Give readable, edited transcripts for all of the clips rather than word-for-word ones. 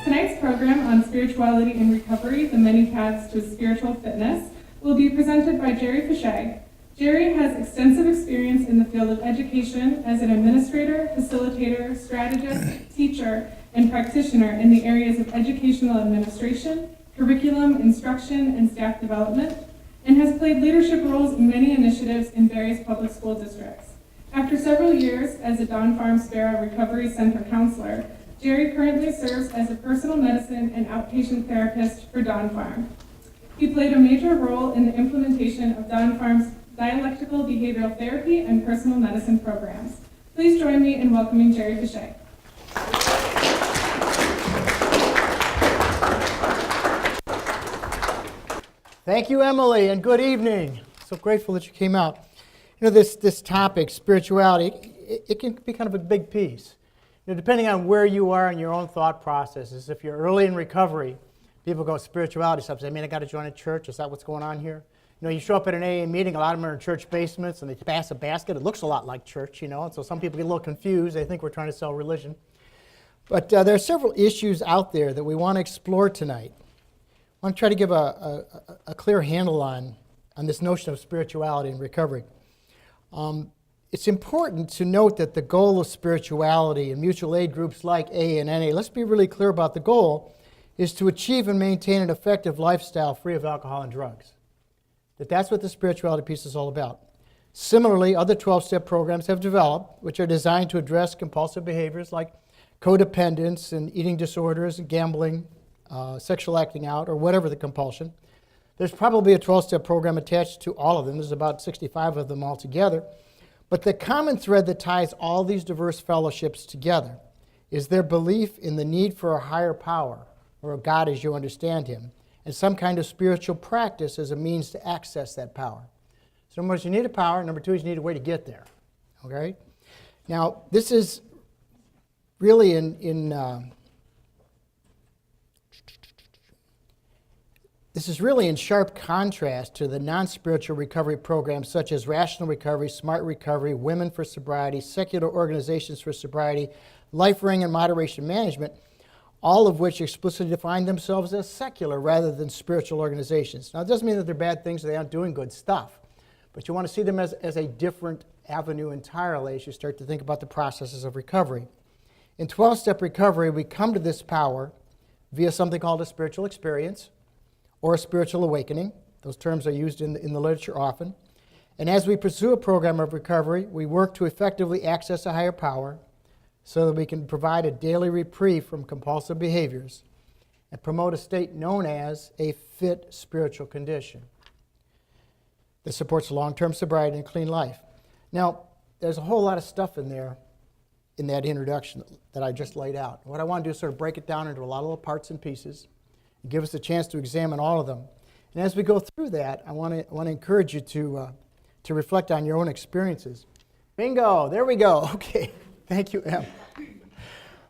Tonight's program on spirituality and recovery, the many paths to spiritual fitness, will be presented by Jerry Fouchey. Jerry has extensive experience in the field of education as an administrator, facilitator, strategist, teacher, and practitioner in the areas of educational administration, curriculum, instruction, and staff development, and has played leadership roles in many initiatives in various public school districts. After several years as a Don Farm Sp.A Recovery Center counselor, Jerry currently serves as a personal medicine and outpatient therapist for Don Farm. He played a major role in the implementation of Don Farm's dialectical behavioral therapy and personal medicine programs. Please join me in welcoming Jerry Fouchey. Thank you, Emily, and good evening. So grateful that you came out. You know, this topic, spirituality, it can be kind of a big piece. You know, depending on where you are in your own thought processes. If you're early in recovery, people go spirituality stuff. Say, I mean, I got to join a church. Is that what's going on here? You know, you show up at an AA meeting. A lot of them are in church basements, and they pass a basket. It looks a lot like church, you know. And so some people get a little confused. They think we're trying to sell religion. But there are several issues out there that we want to explore tonight. I want to try to give a clear handle on this notion of spirituality and recovery. It's important to note that the goal of spirituality and mutual aid groups like AA and NA, let's be really clear about the goal, is to achieve and maintain an effective lifestyle free of alcohol and drugs. That's what the spirituality piece is all about. Similarly, other 12-step programs have developed, which are designed to address compulsive behaviors like codependence and eating disorders and gambling, sexual acting out, or whatever the compulsion. There's probably a 12-step program attached to all of them. There's about 65 of them altogether. But the common thread that ties all these diverse fellowships together is their belief in the need for a higher power, or a God as you understand him, and some kind of spiritual practice as a means to access that power. So number one, you need a power. Number two is you need a way to get there. Okay? Now, this is really This is really in sharp contrast to the non-spiritual recovery programs such as Rational Recovery, Smart Recovery, Women for Sobriety, Secular Organizations for Sobriety, Life Ring and Moderation Management, all of which explicitly define themselves as secular rather than spiritual organizations. Now, it doesn't mean that they're bad things, they aren't doing good stuff, but you want to see them as a different avenue entirely as you start to think about the processes of recovery. In 12-step recovery, we come to this power via something called a spiritual experience, or a spiritual awakening. Those terms are used in the literature often. And as we pursue a program of recovery, we work to effectively access a higher power so that we can provide a daily reprieve from compulsive behaviors and promote a state known as a fit spiritual condition that supports long-term sobriety and clean life. Now, there's a whole lot of stuff in there in that introduction that I just laid out. What I want to do is sort of break it down into a lot of little parts and pieces, give us a chance to examine all of them. And as we go through that, I want to encourage you to reflect on your own experiences. Bingo, there we go. Okay, thank you, Em.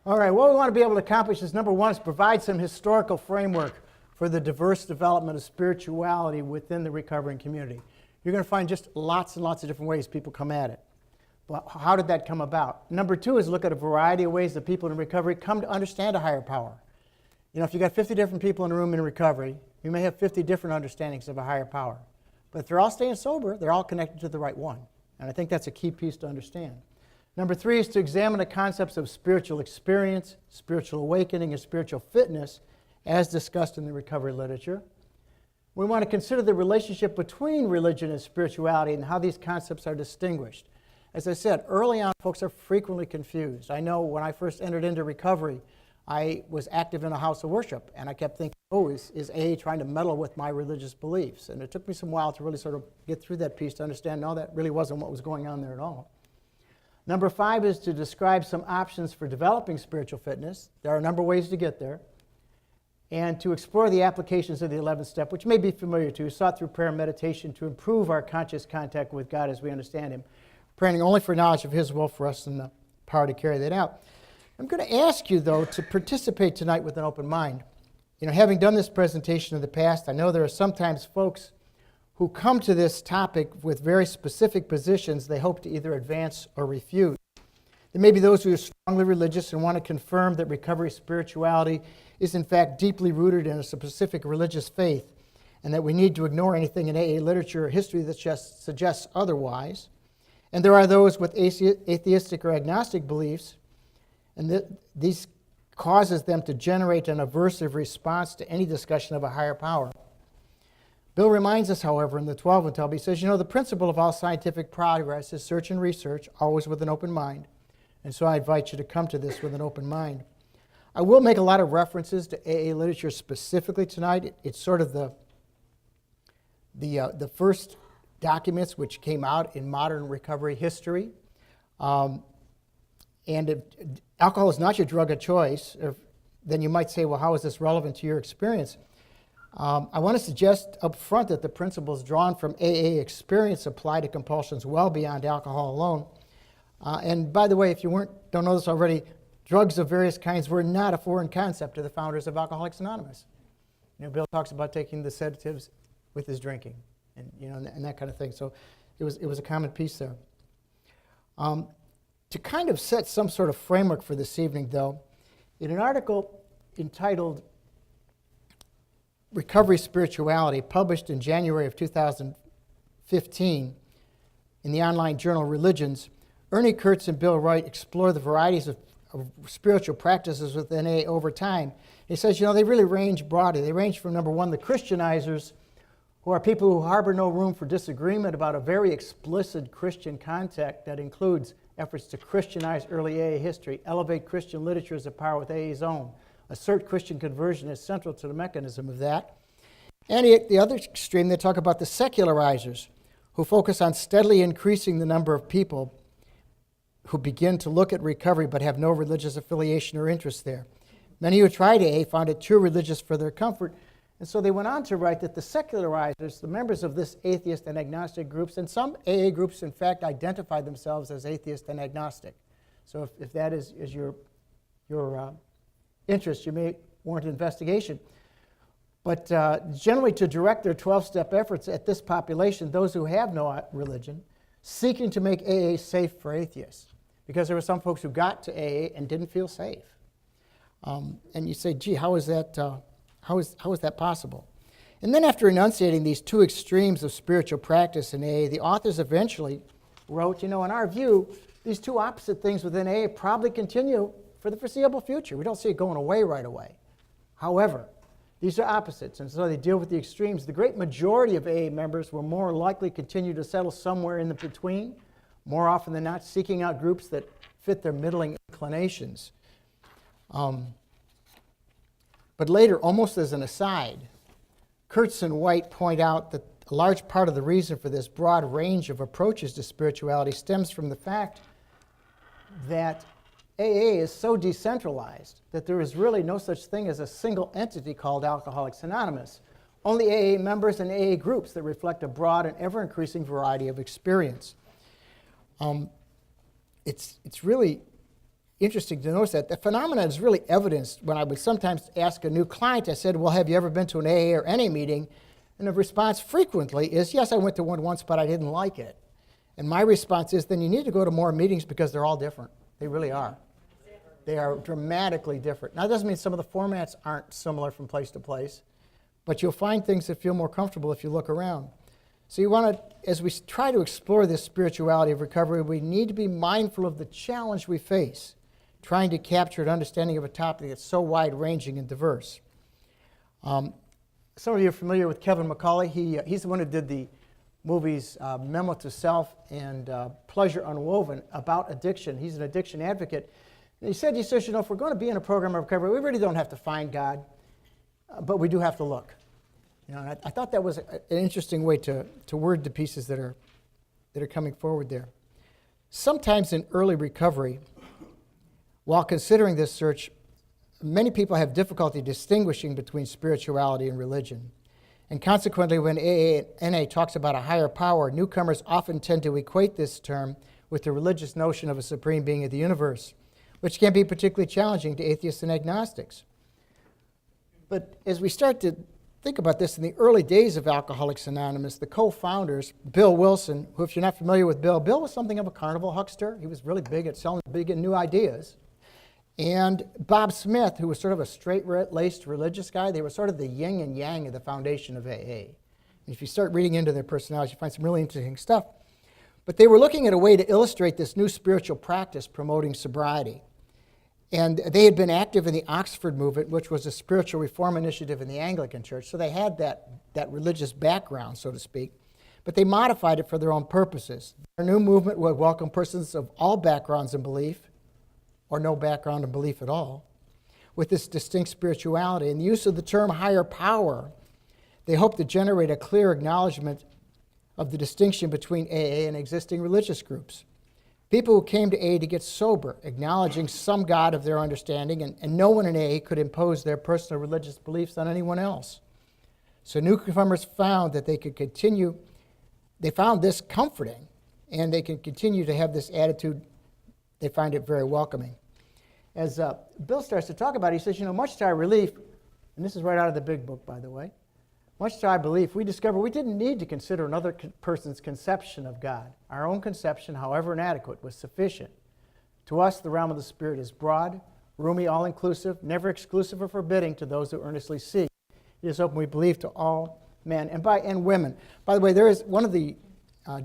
All right, what we want to be able to accomplish is, number one, is provide some historical framework for the diverse development of spirituality within the recovering community. You're going to find just lots and lots of different ways people come at it. But how did that come about? Number two is look at a variety of ways that people in recovery come to understand a higher power. You know, if you've got 50 different people in a room in recovery, you may have 50 different understandings of a higher power. But if they're all staying sober, they're all connected to the right one. And I think that's a key piece to understand. Number three is to examine the concepts of spiritual experience, spiritual awakening, and spiritual fitness as discussed in the recovery literature. We want to consider the relationship between religion and spirituality and how these concepts are distinguished. As I said, early on, folks are frequently confused. I know when I first entered into recovery, I was active in a house of worship, and I kept thinking, oh, is AA trying to meddle with my religious beliefs? And it took me some while to really sort of get through that piece to understand, no, that really wasn't what was going on there at all. Number five is to describe some options for developing spiritual fitness. There are a number of ways to get there. And to explore the applications of the 11th step, which may be familiar to you, sought through prayer and meditation to improve our conscious contact with God as we understand him, praying only for knowledge of his will for us and the power to carry that out. I'm going to ask you, though, to participate tonight with an open mind. You know, having done this presentation in the past, I know there are sometimes folks who come to this topic with very specific positions they hope to either advance or refute. There may be those who are strongly religious and want to confirm that recovery spirituality is in fact deeply rooted in a specific religious faith, and that we need to ignore anything in AA literature or history that just suggests otherwise. And there are those with atheistic or agnostic beliefs, and these causes them to generate an aversive response to any discussion of a higher power. Bill reminds us, however, in the 12 Untitled, he says, the principle of all scientific progress is search and research, always with an open mind. And so I invite you to come to this with an open mind. I will make a lot of references to AA literature specifically tonight. It's sort of the first documents which came out in modern recovery history. And if alcohol is not your drug of choice, then you might say, well, how is this relevant to your experience? I want to suggest up front that the principles drawn from AA experience apply to compulsions well beyond alcohol alone. And by the way, if you don't know this already, drugs of various kinds were not a foreign concept to the founders of Alcoholics Anonymous. Bill talks about taking the sedatives with his drinking, and that kind of thing. So it was a common piece there. To kind of set some sort of framework for this evening, though, in an article entitled Recovery Spirituality, published in January of 2015 in the online journal Religions, Ernie Kurtz and Bill Wright explore the varieties of spiritual practices within AA over time. He says, they really range broadly. They range from, number one, the Christianizers, who are people who harbor no room for disagreement about a very explicit Christian context that includes efforts to Christianize early AA history, elevate Christian literature as a power with AA's own, assert Christian conversion as central to the mechanism of that. And at the other extreme, they talk about the secularizers, who focus on steadily increasing the number of people who begin to look at recovery but have no religious affiliation or interest there. Many who tried AA found it too religious for their comfort, and so they went on to write that the secularizers, the members of this atheist and agnostic groups, and some AA groups, in fact, identify themselves as atheist and agnostic. So if that is your interest, you may warrant investigation. But generally to direct their 12-step efforts at this population, those who have no religion, seeking to make AA safe for atheists. Because there were some folks who got to AA and didn't feel safe. And you say, gee, how is that possible? And then after enunciating these two extremes of spiritual practice in AA, the authors eventually wrote, in our view, these two opposite things within AA probably continue for the foreseeable future. We don't see it going away right away. However, these are opposites, and so they deal with the extremes. The great majority of AA members will more likely continue to settle somewhere in the between, more often than not seeking out groups that fit their middling inclinations. But later, almost as an aside, Kurtz and White point out that a large part of the reason for this broad range of approaches to spirituality stems from the fact that AA is so decentralized that there is really no such thing as a single entity called Alcoholics Anonymous. Only AA members and AA groups that reflect a broad and ever-increasing variety of experience. It's really interesting to notice that the phenomenon is really evidenced when I would sometimes ask a new client, I said, well, have you ever been to an AA or NA meeting? And the response frequently is, yes, I went to one once, but I didn't like it. And my response is, then you need to go to more meetings because they're all different. They really are. They are dramatically different. Now, that doesn't mean some of the formats aren't similar from place to place, but you'll find things that feel more comfortable if you look around. So you want to, as we try to explore this spirituality of recovery, we need to be mindful of the challenge we face, trying to capture an understanding of a topic that's so wide-ranging and diverse. Some of you are familiar with Kevin McCauley. He's the one who did the movies Memo to Self and Pleasure Unwoven about addiction. He's an addiction advocate. And he says, if we're going to be in a program of recovery, we really don't have to find God, but we do have to look. And I thought that was an interesting way to word the pieces that are coming forward there. Sometimes in early recovery, while considering this search, many people have difficulty distinguishing between spirituality and religion. And consequently, when AA and NA talks about a higher power, newcomers often tend to equate this term with the religious notion of a supreme being of the universe, which can be particularly challenging to atheists and agnostics. But as we start to think about this. In the early days of Alcoholics Anonymous, the co-founders, Bill Wilson, who, if you're not familiar with Bill was something of a carnival huckster. He was really big at selling big and new ideas. And Bob Smith, who was sort of a straight-laced religious guy, they were sort of the yin and yang of the foundation of AA. And if you start reading into their personalities, you find some really interesting stuff. But they were looking at a way to illustrate this new spiritual practice promoting sobriety. And they had been active in the Oxford movement, which was a spiritual reform initiative in the Anglican Church. So they had that religious background, so to speak. But they modified it for their own purposes. Their new movement would welcome persons of all backgrounds in belief, or no background in belief at all, with this distinct spirituality. And the use of the term higher power, they hope to generate a clear acknowledgement of the distinction between AA and existing religious groups. People who came to AA to get sober, acknowledging some God of their understanding, and no one in AA could impose their personal religious beliefs on anyone else. So newcomers found that they found this comforting, and they can continue to have this attitude. They find it very welcoming. As Bill starts to talk about it, he says, much to our relief, and this is right out of the big book, by the way, much to our belief, we discovered we didn't need to consider another person's conception of God. Our own conception, however inadequate, was sufficient. To us, the realm of the Spirit is broad, roomy, all-inclusive, never exclusive or forbidding to those who earnestly seek. It is open, we believe, to all men and women. By the way, there is one of the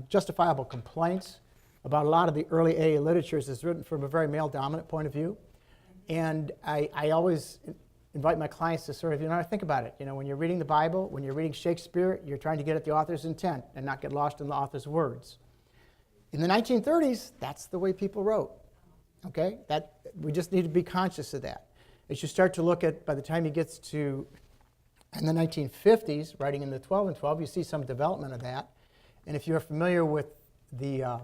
justifiable complaints about a lot of the early AA literatures is written from a very male-dominant point of view. And I always invite my clients to sort of, think about it. When you're reading the Bible, when you're reading Shakespeare, you're trying to get at the author's intent and not get lost in the author's words. In the 1930s, that's the way people wrote. Okay? We just need to be conscious of that. As you start to look at, by the time you get to, in the 1950s, writing in the 12 and 12, you see some development of that. And if you're familiar with the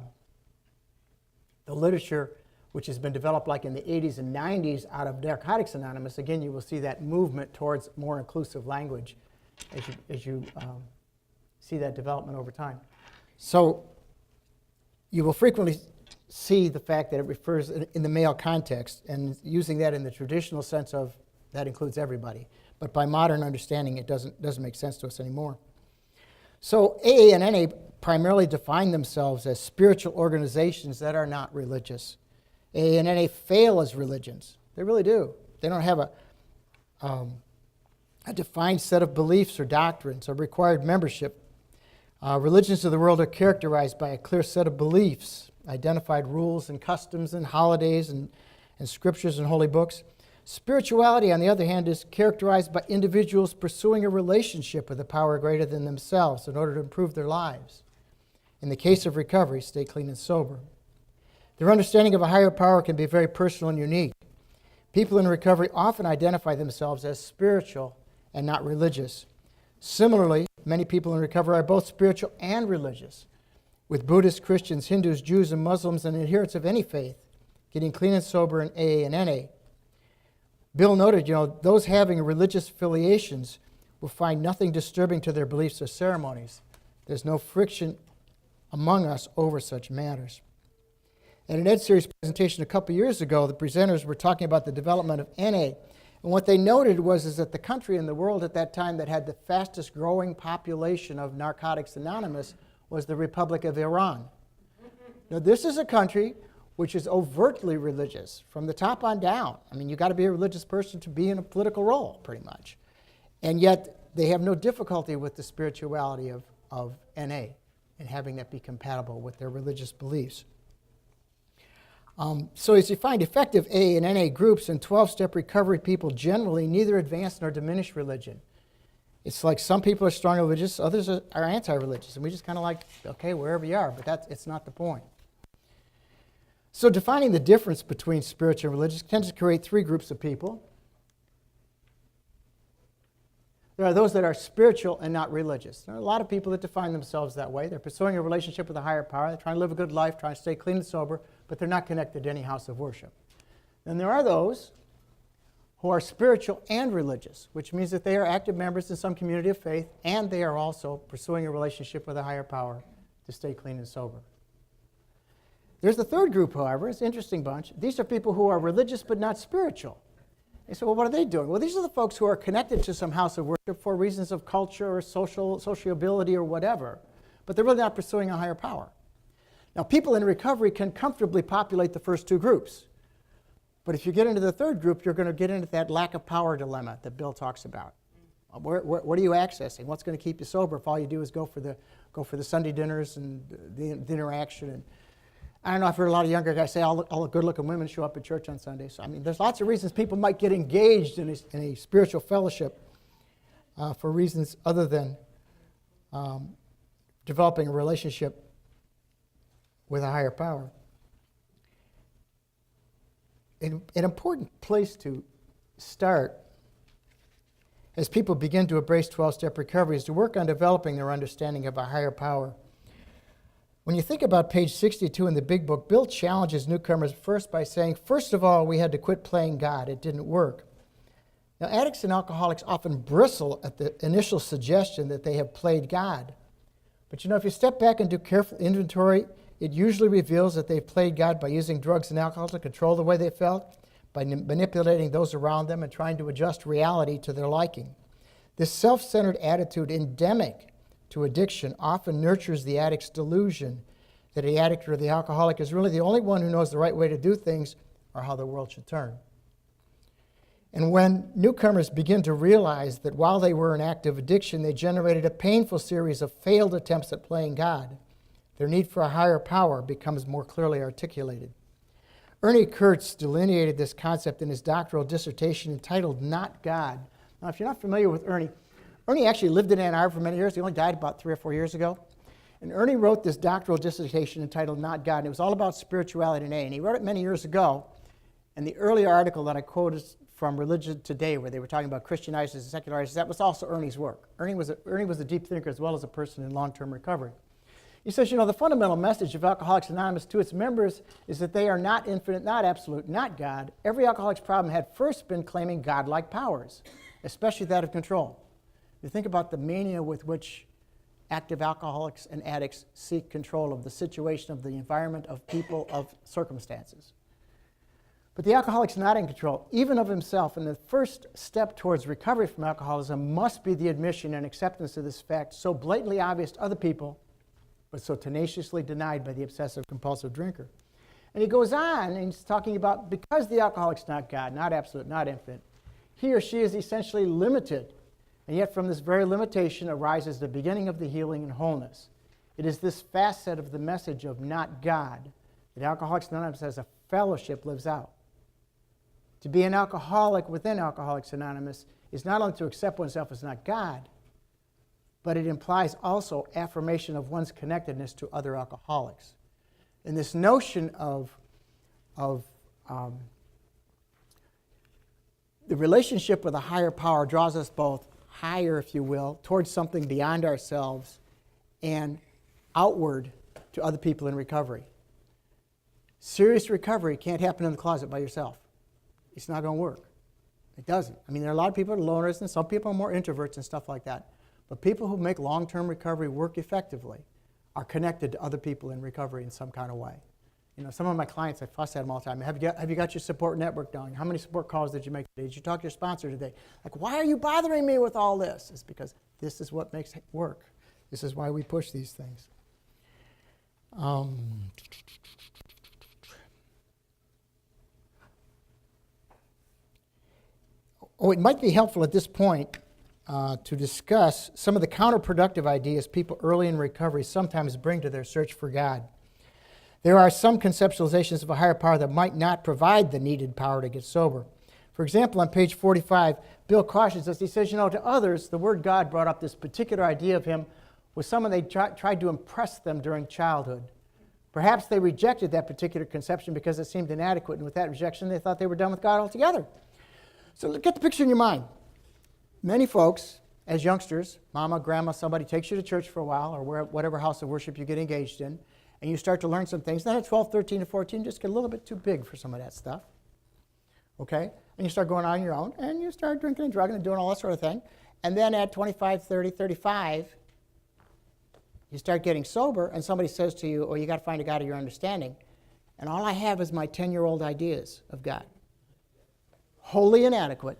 literature which has been developed like in the 80s and 90s out of Narcotics Anonymous, again, you will see that movement towards more inclusive language as you see that development over time. So you will frequently see the fact that it refers in the male context and using that in the traditional sense of that includes everybody. But by modern understanding, it doesn't make sense to us anymore. So AA and NA primarily define themselves as spiritual organizations that are not religious. AA and NA fail as religions. They really do. They don't have a defined set of beliefs or doctrines or required membership. Religions of the world are characterized by a clear set of beliefs, identified rules and customs and holidays and scriptures and holy books. Spirituality, on the other hand, is characterized by individuals pursuing a relationship with a power greater than themselves in order to improve their lives. In the case of recovery, stay clean and sober. Their understanding of a higher power can be very personal and unique. People in recovery often identify themselves as spiritual and not religious. Similarly, many people in recovery are both spiritual and religious, with Buddhists, Christians, Hindus, Jews, and Muslims and adherents of any faith getting clean and sober in AA and NA. Bill noted, those having religious affiliations will find nothing disturbing to their beliefs or ceremonies. There's no friction among us over such matters. In an Ed Series presentation a couple years ago, the presenters were talking about the development of NA. And what they noted is that the country in the world at that time that had the fastest growing population of Narcotics Anonymous was the Republic of Iran. Now, this is a country which is overtly religious from the top on down. I mean, you've got to be a religious person to be in a political role, pretty much. And yet, they have no difficulty with the spirituality of NA and having that be compatible with their religious beliefs. So as you find, effective AA and NA groups and 12-step recovery people generally neither advance nor diminish religion. It's like some people are strong religious, others are anti-religious, and we just kind of like, okay, wherever you are, but it's not the point. So defining the difference between spiritual and religious tends to create three groups of people. There are those that are spiritual and not religious. There are a lot of people that define themselves that way. They're pursuing a relationship with a higher power. They're trying to live a good life, trying to stay clean and sober, but they're not connected to any house of worship. Then there are those who are spiritual and religious, which means that they are active members in some community of faith, and they are also pursuing a relationship with a higher power to stay clean and sober. There's the third group, however. It's an interesting bunch. These are people who are religious but not spiritual. You say, well, what are they doing? Well, these are the folks who are connected to some house of worship for reasons of culture or sociability or whatever, but they're really not pursuing a higher power. Now, people in recovery can comfortably populate the first two groups. But if you get into the third group, you're going to get into that lack of power dilemma that Bill talks about. What are you accessing? What's going to keep you sober if all you do is go for the Sunday dinners and the interaction? And I don't know, I've heard a lot of younger guys say all the good-looking women show up at church on Sunday. So, I mean, there's lots of reasons people might get engaged in a spiritual fellowship for reasons other than developing a relationship with a higher power. An important place to start as people begin to embrace 12-step recovery is to work on developing their understanding of a higher power. When you think about page 62 in the big book, Bill challenges newcomers first by saying, first of all, we had to quit playing God. It didn't work. Now, addicts and alcoholics often bristle at the initial suggestion that they have played God. But if you step back and do careful inventory, it usually reveals that they've played God by using drugs and alcohol to control the way they felt, by manipulating those around them and trying to adjust reality to their liking. This self-centered attitude, endemic to addiction, often nurtures the addict's delusion that the addict or the alcoholic is really the only one who knows the right way to do things or how the world should turn. And when newcomers begin to realize that while they were in active addiction, they generated a painful series of failed attempts at playing God, their need for a higher power becomes more clearly articulated. Ernie Kurtz delineated this concept in his doctoral dissertation entitled Not God. Now, if you're not familiar with Ernie actually lived in Ann Arbor for many years. He only died about 3 or 4 years ago. And Ernie wrote this doctoral dissertation entitled Not God, and it was all about spirituality and AA. And he wrote it many years ago. And the earlier article that I quoted from Religion Today, where they were talking about Christian ISIS and secular ISIS, that was also Ernie's work. Ernie was a deep thinker as well as a person in long-term recovery. He says, the fundamental message of Alcoholics Anonymous to its members is that they are not infinite, not absolute, not God. Every alcoholic's problem had first been claiming godlike powers, especially that of control. You think about the mania with which active alcoholics and addicts seek control of the situation, of the environment, of people, of circumstances. But the alcoholic's not in control, even of himself, and the first step towards recovery from alcoholism must be the admission and acceptance of this fact, so blatantly obvious to other people, but so tenaciously denied by the obsessive-compulsive drinker. And he goes on, and he's talking about because the alcoholic's not God, not absolute, not infinite, he or she is essentially limited. And yet from this very limitation arises the beginning of the healing and wholeness. It is this facet of the message of not God that Alcoholics Anonymous as a fellowship lives out. To be an alcoholic within Alcoholics Anonymous is not only to accept oneself as not God, but it implies also affirmation of one's connectedness to other alcoholics. And this notion of the relationship with a higher power draws us both higher, if you will, towards something beyond ourselves and outward to other people in recovery. Serious recovery can't happen in the closet by yourself. It's not going to work. It doesn't. I mean, there are a lot of people that are loners, and some people are more introverts and stuff like that. But people who make long-term recovery work effectively are connected to other people in recovery in some kind of way. Some of my clients, I fuss at them all the time. Have you got your support network going? How many support calls did you make today? Did you talk to your sponsor today? Like, why are you bothering me with all this? It's because this is what makes it work. This is why we push these things. It might be helpful at this point to discuss some of the counterproductive ideas people early in recovery sometimes bring to their search for God. There are some conceptualizations of a higher power that might not provide the needed power to get sober. For example, on page 45, Bill cautions us. He says, to others, the word God brought up this particular idea of him with someone they tried to impress them during childhood. Perhaps they rejected that particular conception because it seemed inadequate, and with that rejection, they thought they were done with God altogether. So get the picture in your mind. Many folks, as youngsters, mama, grandma, somebody takes you to church for a while, or whatever house of worship you get engaged in, and you start to learn some things. Then at 12, 13, and 14, just get a little bit too big for some of that stuff. Okay? And you start going on your own, and you start drinking and drugging and doing all that sort of thing. And then at 25, 30, 35, you start getting sober, and somebody says to you, you got to find a God of your understanding. And all I have is my 10-year-old ideas of God. wholly inadequate,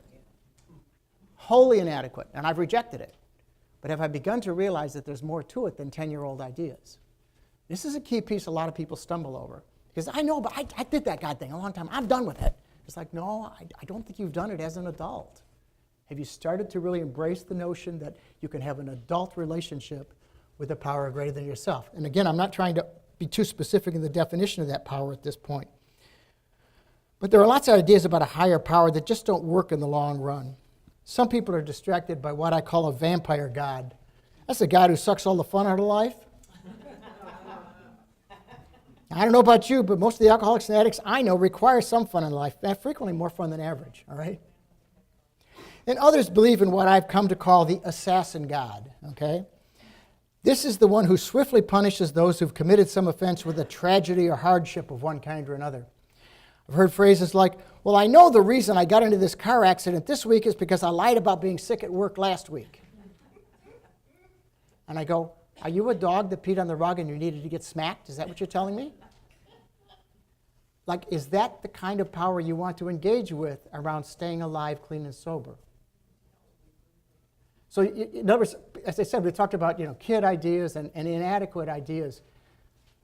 and I've rejected it. But have I begun to realize that there's more to it than 10-year-old ideas? This is a key piece a lot of people stumble over. Because I know, but I did that God thing a long time. I'm done with it. It's like, no, I don't think you've done it as an adult. Have you started to really embrace the notion that you can have an adult relationship with a power greater than yourself? And again, I'm not trying to be too specific in the definition of that power at this point. But there are lots of ideas about a higher power that just don't work in the long run. Some people are distracted by what I call a vampire God. That's a God who sucks all the fun out of life. I don't know about you, but most of the alcoholics and addicts I know require some fun in life, and frequently more fun than average, all right? And others believe in what I've come to call the assassin God, okay? This is the one who swiftly punishes those who've committed some offense with a tragedy or hardship of one kind or another. I've heard phrases like, well, I know the reason I got into this car accident this week is because I lied about being sick at work last week. And I go, are you a dog that peed on the rug and you needed to get smacked? Is that what you're telling me? Like, is that the kind of power you want to engage with around staying alive, clean, and sober? So, in other words, as I said, we talked about kid ideas and inadequate ideas.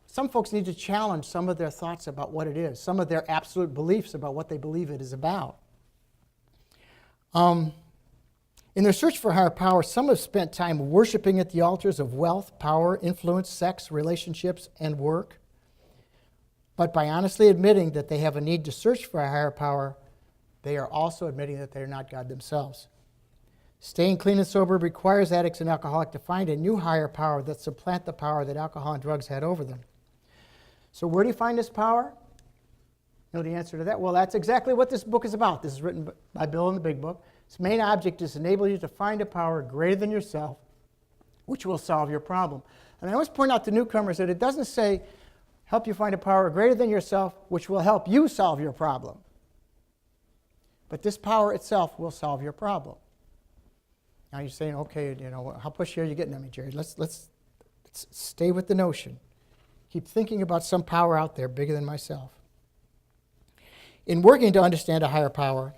Some folks need to challenge some of their thoughts about what it is, some of their absolute beliefs about what they believe it is about. In their search for higher power, some have spent time worshiping at the altars of wealth, power, influence, sex, relationships, and work. But by honestly admitting that they have a need to search for a higher power, they are also admitting that they are not God themselves. Staying clean and sober requires addicts and alcoholics to find a new higher power that supplant the power that alcohol and drugs had over them. So where do you find this power? You know the answer to that? Well, that's exactly what this book is about. This is written by Bill in the Big Book. Its main object is to enable you to find a power greater than yourself, which will solve your problem. And I always point out to newcomers that it doesn't say, help you find a power greater than yourself, which will help you solve your problem. But this power itself will solve your problem. Now you're saying, okay, how pushy are you getting at me, Jerry? Let's stay with the notion. Keep thinking about some power out there bigger than myself. In working to understand a higher power,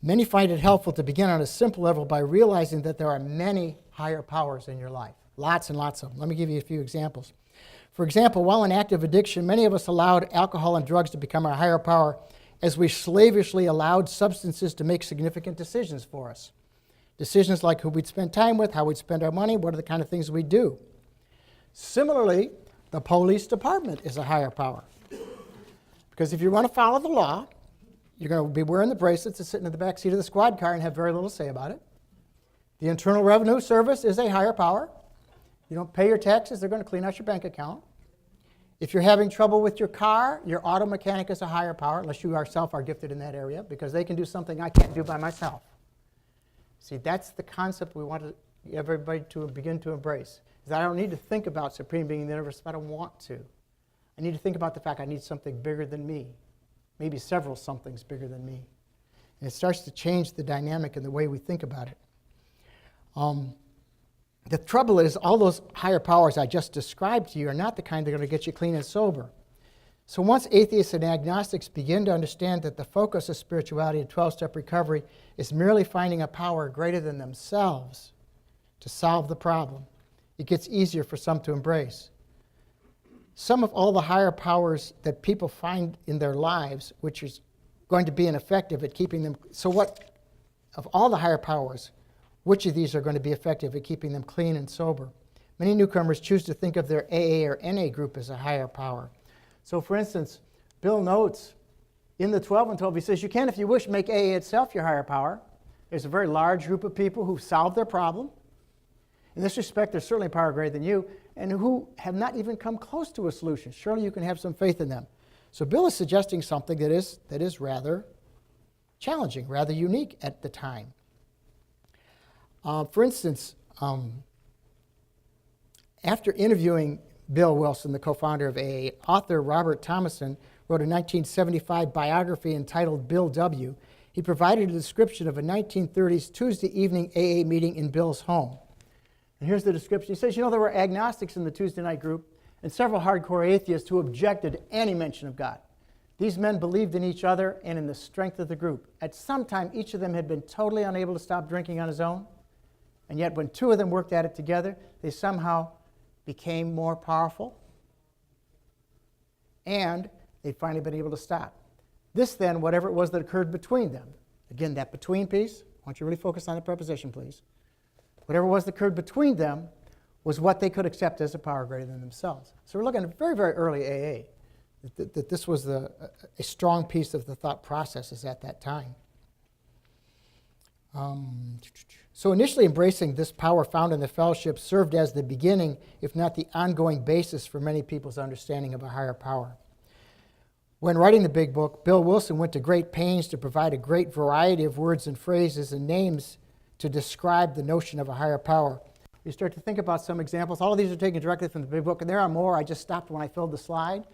many find it helpful to begin on a simple level by realizing that there are many higher powers in your life. Lots and lots of them. Let me give you a few examples. For example, while in active addiction, many of us allowed alcohol and drugs to become our higher power as we slavishly allowed substances to make significant decisions for us. Decisions like who we'd spend time with, how we'd spend our money, what are the kind of things we'd do. Similarly, the police department is a higher power. Because if you want to follow the law, you're going to be wearing the bracelets and sitting in the back seat of the squad car and have very little to say about it. The Internal Revenue Service is a higher power. You don't pay your taxes, they're going to clean out your bank account. If you're having trouble with your car, your auto mechanic is a higher power, unless you yourself are gifted in that area, because they can do something I can't do by myself. See, that's the concept we want everybody to begin to embrace. Is that I don't need to think about Supreme Being in the universe if I don't want to. I need to think about the fact I need something bigger than me, maybe several somethings bigger than me. And it starts to change the dynamic and the way we think about it. The trouble is, all those higher powers I just described to you are not the kind that are going to get you clean and sober. So once atheists and agnostics begin to understand that the focus of spirituality and 12-step recovery is merely finding a power greater than themselves to solve the problem, it gets easier for some to embrace. Some of all the higher powers that people find in their lives, which is going to be ineffective at keeping them, so what, of all the higher powers, which of these are going to be effective at keeping them clean and sober? Many newcomers choose to think of their AA or NA group as a higher power. So for instance, Bill notes in the 12 and 12, he says, you can, if you wish, make AA itself your higher power. There's a very large group of people who've solved their problem. In this respect, there's certainly a power greater than you, and who have not even come close to a solution. Surely you can have some faith in them. So Bill is suggesting something that is rather challenging, rather unique at the time. For instance, after interviewing Bill Wilson, the co-founder of AA, author Robert Thomason wrote a 1975 biography entitled Bill W. He provided a description of a 1930s Tuesday evening AA meeting in Bill's home. And here's the description. He says, there were agnostics in the Tuesday night group and several hardcore atheists who objected to any mention of God. These men believed in each other and in the strength of the group. At some time, each of them had been totally unable to stop drinking on his own, and yet when two of them worked at it together, they somehow became more powerful, and they'd finally been able to stop. This then, whatever it was that occurred between them, again, that between piece, I want you to really focus on the preposition, please. Whatever it was that occurred between them was what they could accept as a power greater than themselves. So we're looking at very, very early AA, that this was a strong piece of the thought processes at that time. So initially embracing this power found in the fellowship served as the beginning, if not the ongoing basis for many people's understanding of a higher power. When writing the big book, Bill Wilson went to great pains to provide a great variety of words and phrases and names to describe the notion of a higher power. You start to think about some examples. All of these are taken directly from the big book, and there are more. I just stopped when I filled the slide.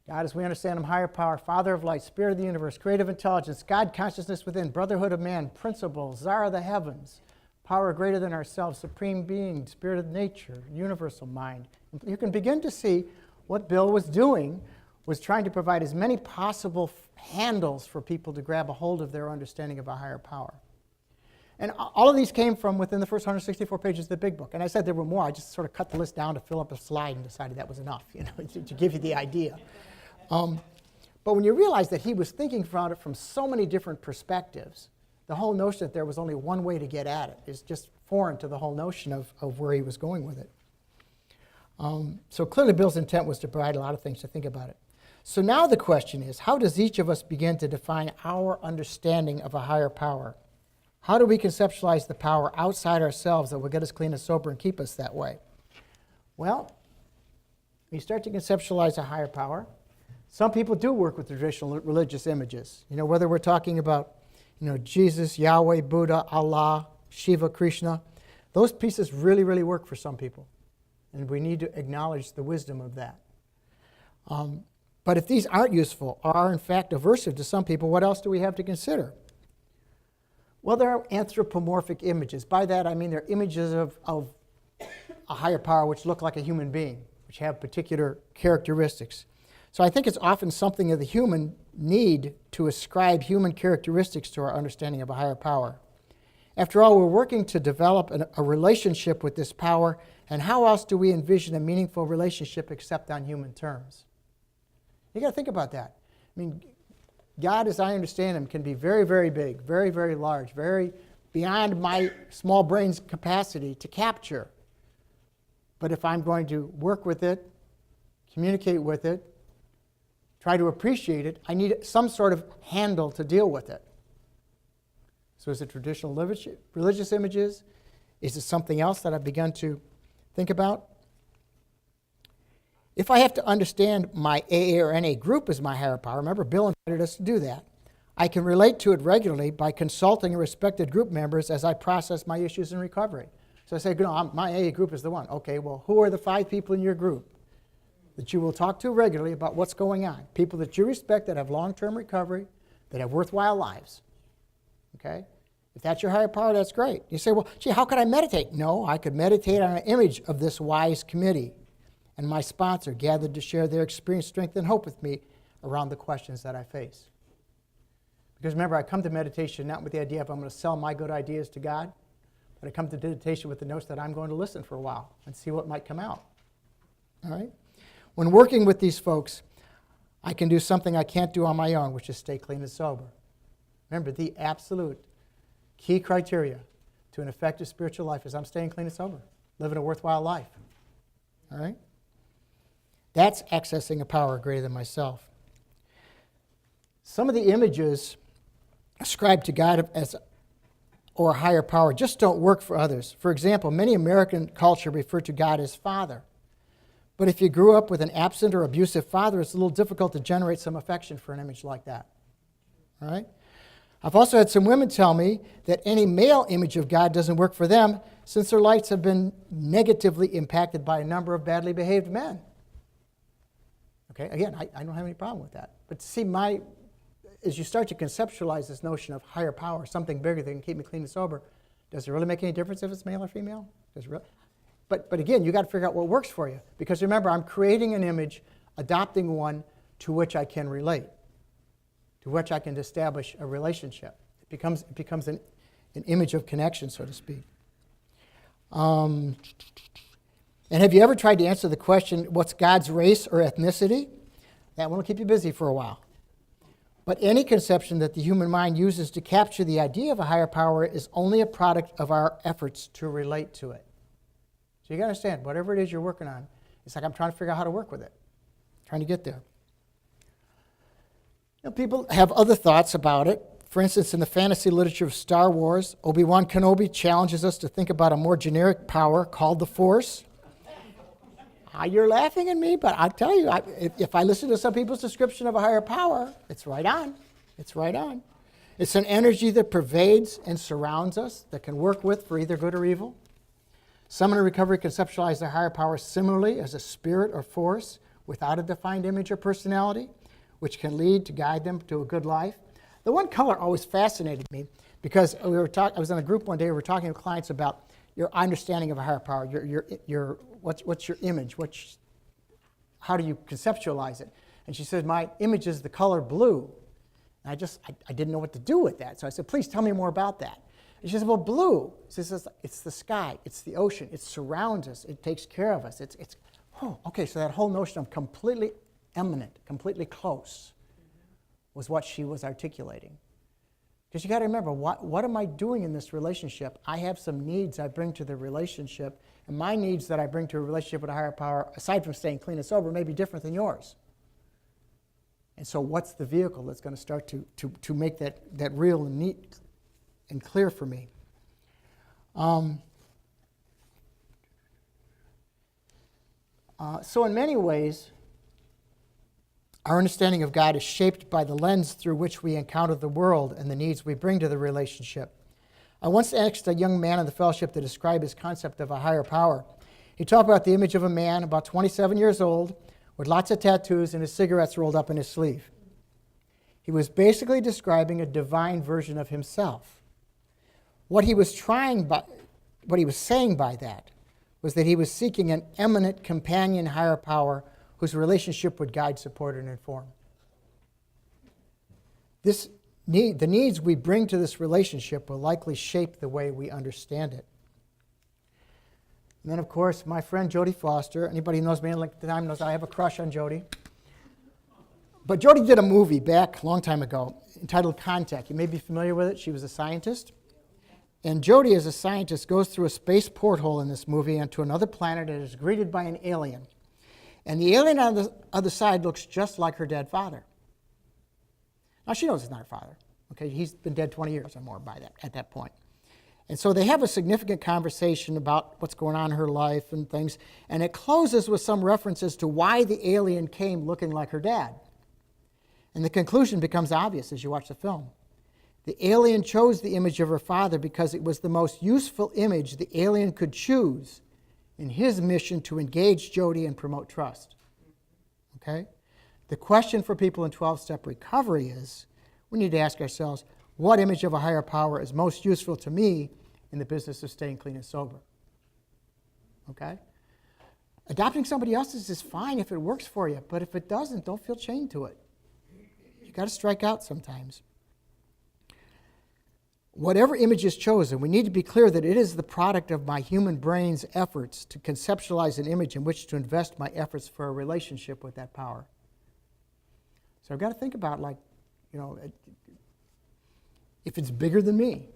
God, as we understand him, higher power, Father of light, Spirit of the universe, creative intelligence, God consciousness within, brotherhood of man, principle, Czar of the heavens, power greater than ourselves, supreme being, spirit of nature, universal mind. You can begin to see what Bill was doing was trying to provide as many possible handles for people to grab a hold of their understanding of a higher power. And all of these came from within the first 164 pages of the big book. And I said there were more. I just sort of cut the list down to fill up a slide and decided that was enough, to give you the idea. But when you realize that he was thinking about it from so many different perspectives, the whole notion that there was only one way to get at it is just foreign to the whole notion of where he was going with it. So clearly Bill's intent was to provide a lot of things to think about it. So now the question is, how does each of us begin to define our understanding of a higher power? How do we conceptualize the power outside ourselves that will get us clean and sober and keep us that way? Well, when you start to conceptualize a higher power, some people do work with traditional religious images. Whether we're talking about, Jesus, Yahweh, Buddha, Allah, Shiva, Krishna, those pieces really, really work for some people. And we need to acknowledge the wisdom of that. But if these aren't useful or are in fact aversive to some people, what else do we have to consider? Well, there are anthropomorphic images. By that I mean they're images of a higher power which look like a human being, which have particular characteristics. So I think it's often something of the human need to ascribe human characteristics to our understanding of a higher power. After all, we're working to develop a relationship with this power, and how else do we envision a meaningful relationship except on human terms? You got to think about that. I mean, God, as I understand him, can be very, very big, very, very large, very beyond my small brain's capacity to capture. But if I'm going to work with it, communicate with it, try to appreciate it, I need some sort of handle to deal with it. So is it traditional religious images? Is it something else that I've begun to think about? If I have to understand my AA or NA group as my higher power, remember Bill invited us to do that, I can relate to it regularly by consulting respected group members as I process my issues in recovery. So I say, my AA group is the one. Okay, well, who are the 5 people in your group that you will talk to regularly about what's going on? People that you respect that have long-term recovery, that have worthwhile lives. Okay? If that's your higher power, that's great. You say, well, gee, how could I meditate? No, I could meditate on an image of this wise committee and my sponsor gathered to share their experience, strength, and hope with me around the questions that I face. Because remember, I come to meditation not with the idea of I'm going to sell my good ideas to God, but I come to meditation with the notion that I'm going to listen for a while and see what might come out. All right? When working with these folks, I can do something I can't do on my own, which is stay clean and sober. Remember, the absolute key criteria to an effective spiritual life is I'm staying clean and sober, living a worthwhile life. All right? That's accessing a power greater than myself. Some of the images ascribed to God or a higher power just don't work for others. For example, many American culture refer to God as Father. But if you grew up with an absent or abusive father, it's a little difficult to generate some affection for an image like that. All right? I've also had some women tell me that any male image of God doesn't work for them since their lives have been negatively impacted by a number of badly behaved men. Okay, again, I don't have any problem with that. But see, as you start to conceptualize this notion of higher power, something bigger that can keep me clean and sober, does it really make any difference if it's male or female? Does it really? But again, you got to figure out what works for you. Because remember, I'm creating an image, adopting one to which I can relate, to which I can establish a relationship. It becomes an image of connection, so to speak. And have you ever tried to answer the question, what's God's race or ethnicity? That one will keep you busy for a while. But any conception that the human mind uses to capture the idea of a higher power is only a product of our efforts to relate to it. So you got to understand, whatever it is you're working on, it's like I'm trying to figure out how to work with it, trying to get there. People have other thoughts about it. For instance, in the fantasy literature of Star Wars, Obi-Wan Kenobi challenges us to think about a more generic power called the Force. You're laughing at me, but I'll tell you, if I listen to some people's description of a higher power, it's right on. It's right on. It's an energy that pervades and surrounds us, that can work with for either good or evil. Some in recovery conceptualize their higher power similarly as a spirit or force without a defined image or personality, which can lead to guide them to a good life. The one color always fascinated me because I was in a group one day, we were talking to clients about your understanding of a higher power, what's your image, how do you conceptualize it? And she said, my image is the color blue. And I didn't know what to do with that. So I said, please tell me more about that. And she said, well, blue, she says, it's the sky, it's the ocean, it surrounds us, it takes care of us. Okay, so that whole notion of completely eminent, completely close was what she was articulating. Because you got to remember, what am I doing in this relationship? I have some needs I bring to the relationship, and my needs that I bring to a relationship with a higher power, aside from staying clean and sober, may be different than yours. And so what's the vehicle that's going to start to make that real and neat and clear for me? So in many ways, our understanding of God is shaped by the lens through which we encounter the world and the needs we bring to the relationship. I once asked a young man in the fellowship to describe his concept of a higher power. He talked about the image of a man about 27 years old with lots of tattoos and his cigarettes rolled up in his sleeve. He was basically describing a divine version of himself. What he was saying by that was that he was seeking an eminent companion higher power whose relationship would guide, support, and inform. The needs we bring to this relationship will likely shape the way we understand it. And then, of course, my friend Jodie Foster. Anybody who knows me at the time knows I have a crush on Jodie. But Jodie did a movie back a long time ago entitled Contact. You may be familiar with it. She was a scientist. And Jodie, as a scientist, goes through a space porthole in this movie onto another planet and is greeted by an alien. And the alien on the other side looks just like her dead father. Now, she knows it's not her father. Okay, he's been dead 20 years or more at that point. And so they have a significant conversation about what's going on in her life and things. And it closes with some references to why the alien came looking like her dad. And the conclusion becomes obvious as you watch the film. The alien chose the image of her father because it was the most useful image the alien could choose in his mission to engage Jodie and promote trust. Okay? The question for people in 12-step recovery is, we need to ask ourselves, what image of a higher power is most useful to me in the business of staying clean and sober? Okay? Adopting somebody else's is fine if it works for you, but if it doesn't, don't feel chained to it. You've got to strike out sometimes. Whatever image is chosen, we need to be clear that it is the product of my human brain's efforts to conceptualize an image in which to invest my efforts for a relationship with that power. So I've got to think about, if it's bigger than me,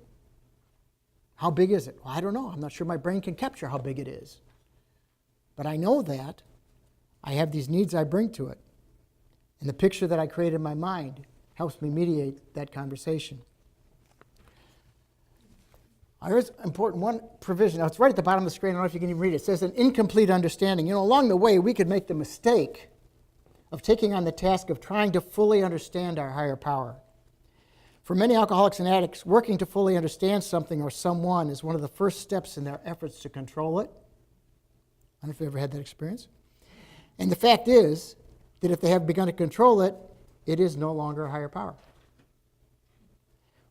how big is it? Well, I don't know. I'm not sure my brain can capture how big it is. But I know that I have these needs I bring to it. And the picture that I create in my mind helps me mediate that conversation. Here's important one provision. Now, it's right at the bottom of the screen. I don't know if you can even read it. It says an incomplete understanding. Along the way, we could make the mistake of taking on the task of trying to fully understand our higher power. For many alcoholics and addicts, working to fully understand something or someone is one of the first steps in their efforts to control it. I don't know if you've ever had that experience. And the fact is that if they have begun to control it, it is no longer a higher power.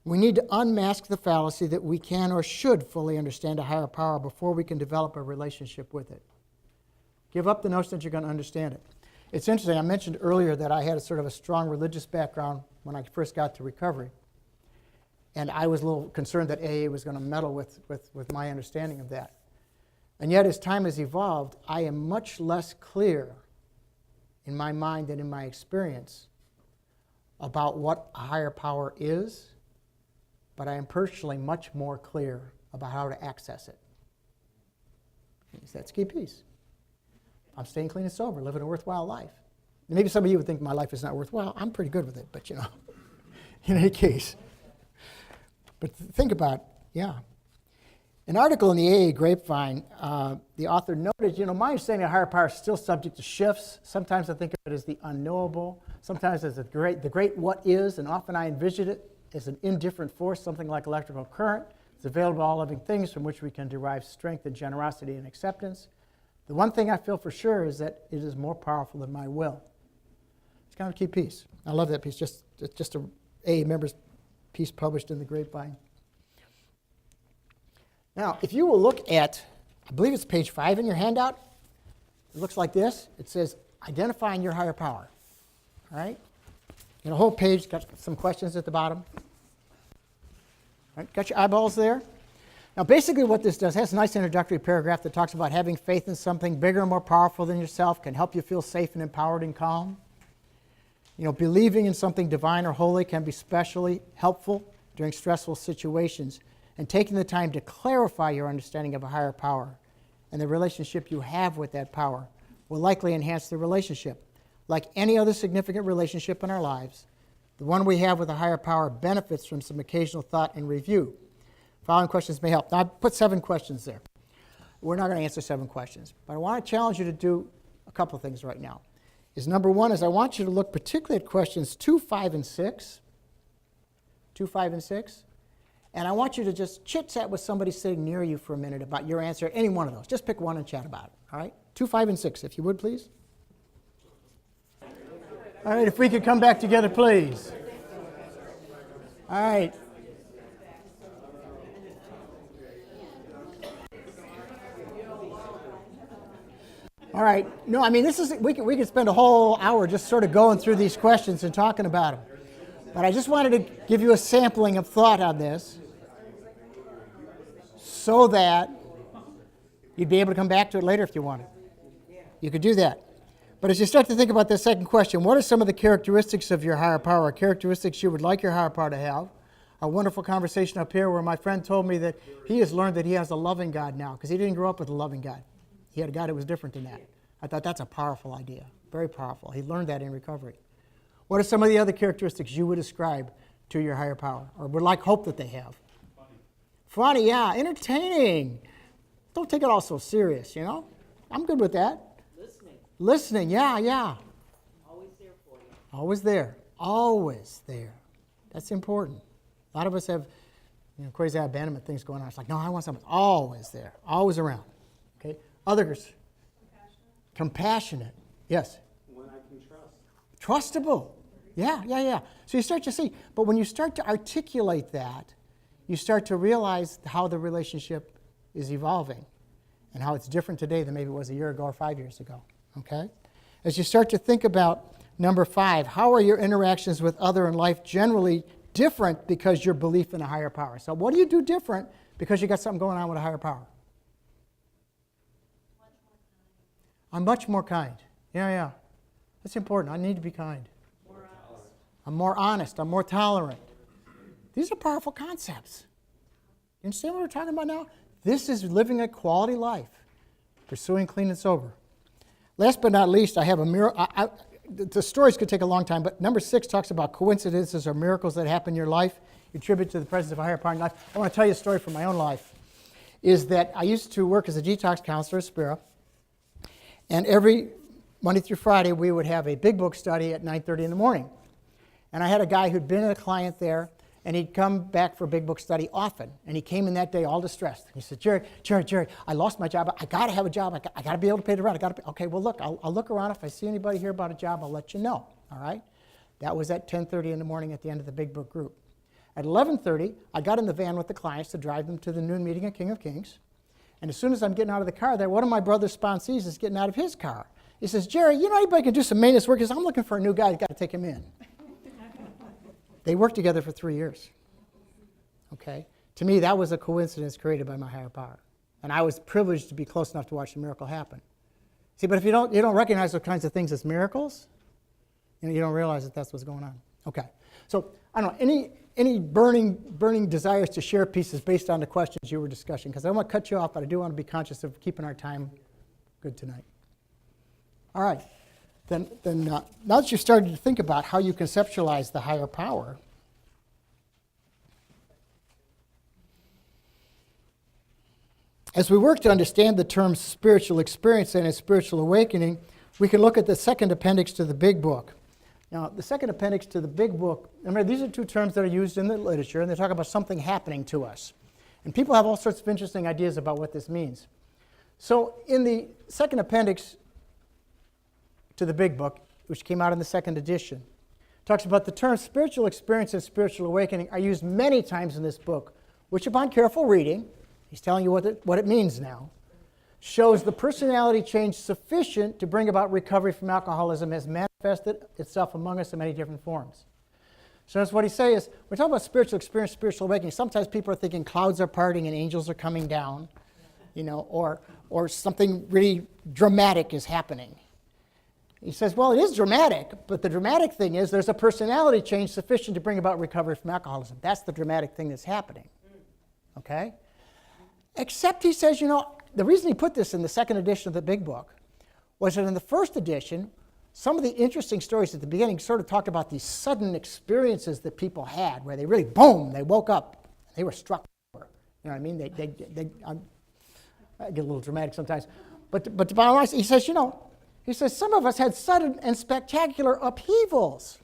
We need to unmask the fallacy that we can or should fully understand a higher power before we can develop a relationship with it. Give up the notion that you're going to understand it. It's interesting, I mentioned earlier that I had a sort of a strong religious background when I first got to recovery. And I was a little concerned that AA was going to meddle with my understanding of that. And yet, as time has evolved, I am much less clear in my mind and in my experience about what a higher power is, but I am personally much more clear about how to access it. That's key piece. I'm staying clean and sober, living a worthwhile life. And maybe some of you would think my life is not worthwhile. I'm pretty good with it, but in any case. But think about, An article in the AA Grapevine, the author noted, my understanding of higher power is still subject to shifts. Sometimes I think of it as the unknowable, sometimes as the great what is, and often I envision it as an indifferent force, something like electrical current. It's available to all living things from which we can derive strength and generosity and acceptance. The one thing I feel for sure is that it is more powerful than my will. It's kind of a key piece. I love that piece, just a AA member's piece published in the Grapevine. Now, if you will look at, I believe it's page 5 in your handout, it looks like this. It says, identifying your higher power. All right? A whole page, got some questions at the bottom. All right, got your eyeballs there? Now, basically what this does, has a nice introductory paragraph that talks about having faith in something bigger and more powerful than yourself can help you feel safe and empowered and calm. Believing in something divine or holy can be especially helpful during stressful situations. And taking the time to clarify your understanding of a higher power and the relationship you have with that power will likely enhance the relationship. Like any other significant relationship in our lives, the one we have with a higher power benefits from some occasional thought and review. Following questions may help. Now, I put 7 questions there. We're not going to answer 7 questions, but I want to challenge you to do a couple of things right now. Number 1 is I want you to look particularly at questions 2, 5, and 6. 2, 5, and 6. And I want you to just chit-chat with somebody sitting near you for a minute about your answer, any one of those. Just pick one and chat about it, all right? 2, 5, and 6, if you would, please. All right, if we could come back together, please. All right. All right. No, I mean, we could spend a whole hour just sort of going through these questions and talking about them. But I just wanted to give you a sampling of thought on this so that you'd be able to come back to it later if you wanted. You could do that. But as you start to think about the second question, what are some of the characteristics of your higher power, characteristics you would like your higher power to have? A wonderful conversation up here where my friend told me that he has learned that he has a loving God now because he didn't grow up with a loving God. He had a God that was different than that. I thought that's a powerful idea, very powerful. He learned that in recovery. What are some of the other characteristics you would ascribe to your higher power or would hope that they have? Funny, yeah. Entertaining. Don't take it all so serious, I'm good with that. Listening, yeah. Always there for you. Always there. That's important. A lot of us have crazy abandonment ththings going on. It's like, no, I want someone always there, always around. Okay. Others. Compassionate. Yes. One I can trust. Trustable. Yeah. So you start to see, but when you start to articulate that, you start to realize how the relationship is evolving and how it's different today than maybe it was a year ago or 5 years ago. Okay? As you start to think about number 5, how are your interactions with others in life generally different because your belief in a higher power? So what do you do different because you got something going on with a higher power? I'm much more kind. Yeah. That's important. I need to be kind. I'm more honest. I'm more tolerant. These are powerful concepts. You understand what we're talking about now? This is living a quality life, pursuing clean and sober. Last but not least, I have a miracle. The stories could take a long time, but number 6 talks about coincidences or miracles that happen in your life, you attribute to the presence of a higher power in your life. I want to tell you a story from my own life. Is that I used to work as a detox counselor at Sp.A, and every Monday through Friday we would have a big book study at 9:30 in the morning. And I had a guy who'd been a client there, and he'd come back for a big book study often. And he came in that day all distressed. He said, Jerry, I lost my job. I got to have a job. I got to be able to pay the rent. Okay, well, look, I'll look around. If I see anybody here about a job, I'll let you know. All right? That was at 10:30 in the morning at the end of the big book group. At 11:30, I got in the van with the clients to drive them to the noon meeting at King of Kings. And as soon as I'm getting out of the car there, one of my brother's sponsees is getting out of his car. He says, Jerry, you know anybody can do some maintenance work? He says, I'm looking for a new guy. You've got to take him in. They worked together for 3 years. Okay? To me, that was a coincidence created by my higher power. And I was privileged to be close enough to watch the miracle happen. See, but if you don't recognize those kinds of things as miracles, you don't realize that that's what's going on. Okay. So, I don't know, any burning desires to share pieces based on the questions you were discussing? Because I don't want to cut you off, but I do want to be conscious of keeping our time good tonight. All right. Then now that you've started to think about how you conceptualize the higher power, as we work to understand the terms spiritual experience and a spiritual awakening, we can look at the second appendix to the Big Book. Now, the second appendix to the Big Book, remember, these are two terms that are used in the literature, and they talk about something happening to us. And people have all sorts of interesting ideas about what this means. So in the second appendix to the Big Book, which came out in the second edition, talks about the terms spiritual experience and spiritual awakening are used many times in this book, which upon careful reading, he's telling you what it means now, shows the personality change sufficient to bring about recovery from alcoholism has manifested itself among us in many different forms. So that's what he says. We're talking about spiritual experience, spiritual awakening. Sometimes people are thinking clouds are parting and angels are coming down, or something really dramatic is happening. He says, well, it is dramatic, but the dramatic thing is there's a personality change sufficient to bring about recovery from alcoholism. That's the dramatic thing that's happening. Okay? Except he says, the reason he put this in the second edition of the Big Book was that in the first edition, some of the interesting stories at the beginning sort of talked about these sudden experiences that people had where they really, boom, they woke up. They were struck. You know what I mean? I get a little dramatic sometimes. But the bottom line is, he says, some of us had sudden and spectacular upheavals.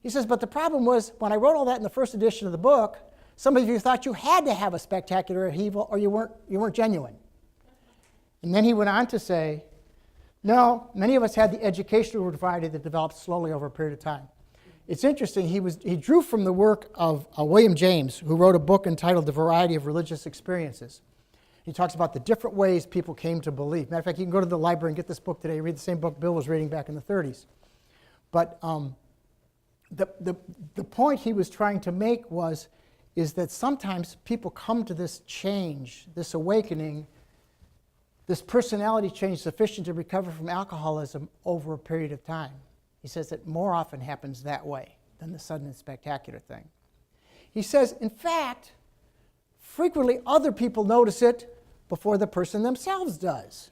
He says, but the problem was, when I wrote all that in the first edition of the book, some of you thought you had to have a spectacular upheaval or you weren't genuine. And then he went on to say, no, many of us had the education we provided that developed slowly over a period of time. It's interesting, he drew from the work of William James, who wrote a book entitled The Variety of Religious Experiences. He talks about the different ways people came to believe. Matter of fact, you can go to the library and get this book today, read the same book Bill was reading back in the 30s. But the point he was trying to make is that sometimes people come to this change, this awakening, this personality change sufficient to recover from alcoholism over a period of time. He says it more often happens that way than the sudden and spectacular thing. He says, in fact, frequently other people notice it before the person themselves does.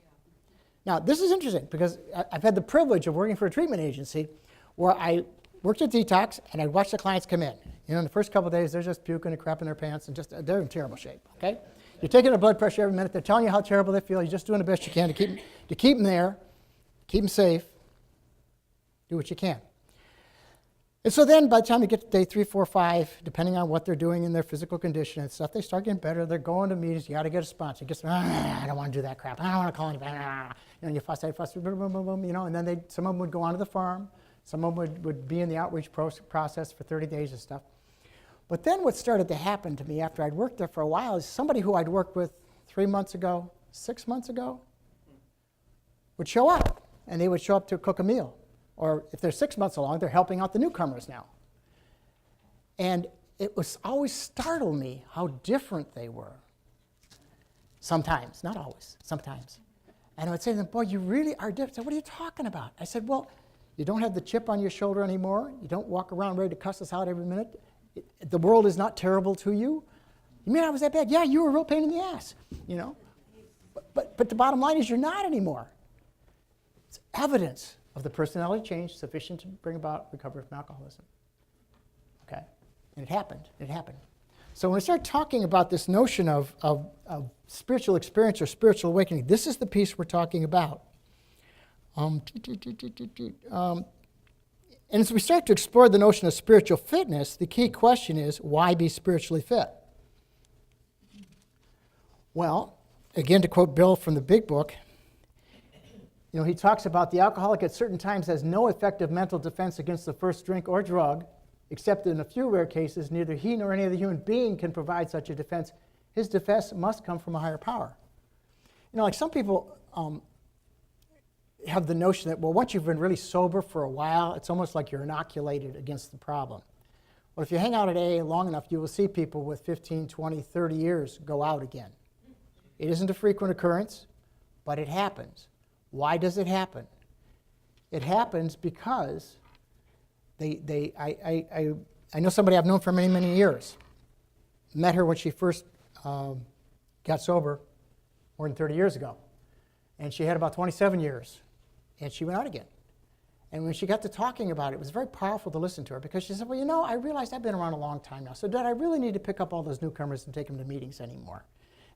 Now, this is interesting because I've had the privilege of working for a treatment agency where I worked at detox and I'd watch the clients come in. In the first couple of days, they're just puking and crapping their pants and they're in terrible shape, okay? You're taking their blood pressure every minute. They're telling you how terrible they feel. You're just doing the best you can to keep them there, keep them safe, do what you can. And so then by the time you get to day 3, 4, 5, depending on what they're doing in their physical condition and stuff, they start getting better. They're going to meetings. You got to get a sponsor. I don't want to do that crap. I don't want to call anybody. You fuss, boom, boom, boom, boom, and then some of them would go onto the farm. Some of them would be in the outreach process for 30 days and stuff. But then what started to happen to me after I'd worked there for a while is somebody who I'd worked with 3 months ago, 6 months ago, would show up. And they would show up to cook a meal. Or if they're 6 months along, they're helping out the newcomers now. And it was always startled me how different they were. Sometimes, not always, sometimes. And I would say to them, boy, you really are different. I said, what are you talking about? I said, well, you don't have the chip on your shoulder anymore. You don't walk around ready to cuss us out every minute. The world is not terrible to you. You mean I was that bad? Yeah, you were a real pain in the ass, But the bottom line is you're not anymore. It's evidence of the personality change sufficient to bring about recovery from alcoholism. Okay? And it happened. It happened. So when we start talking about this notion of spiritual experience or spiritual awakening, this is the piece we're talking about. And as we start to explore the notion of spiritual fitness, the key question is, why be spiritually fit? Well, again, to quote Bill from the Big Book, he talks about the alcoholic at certain times has no effective mental defense against the first drink or drug, except in a few rare cases, neither he nor any other human being can provide such a defense. His defense must come from a higher power. Like some people, have the notion that, well, once you've been really sober for a while, it's almost like you're inoculated against the problem. Well, if you hang out at AA long enough, you will see people with 15, 20, 30 years go out again. It isn't a frequent occurrence, but it happens. Why does it happen? It happens because I know somebody I've known for many, many years. Met her when she first got sober more than 30 years ago. And she had about 27 years. And she went out again. And when she got to talking about it, it was very powerful to listen to her because she said, well, you know, I realized I've been around a long time now. So did I really need to pick up all those newcomers and take them to meetings anymore?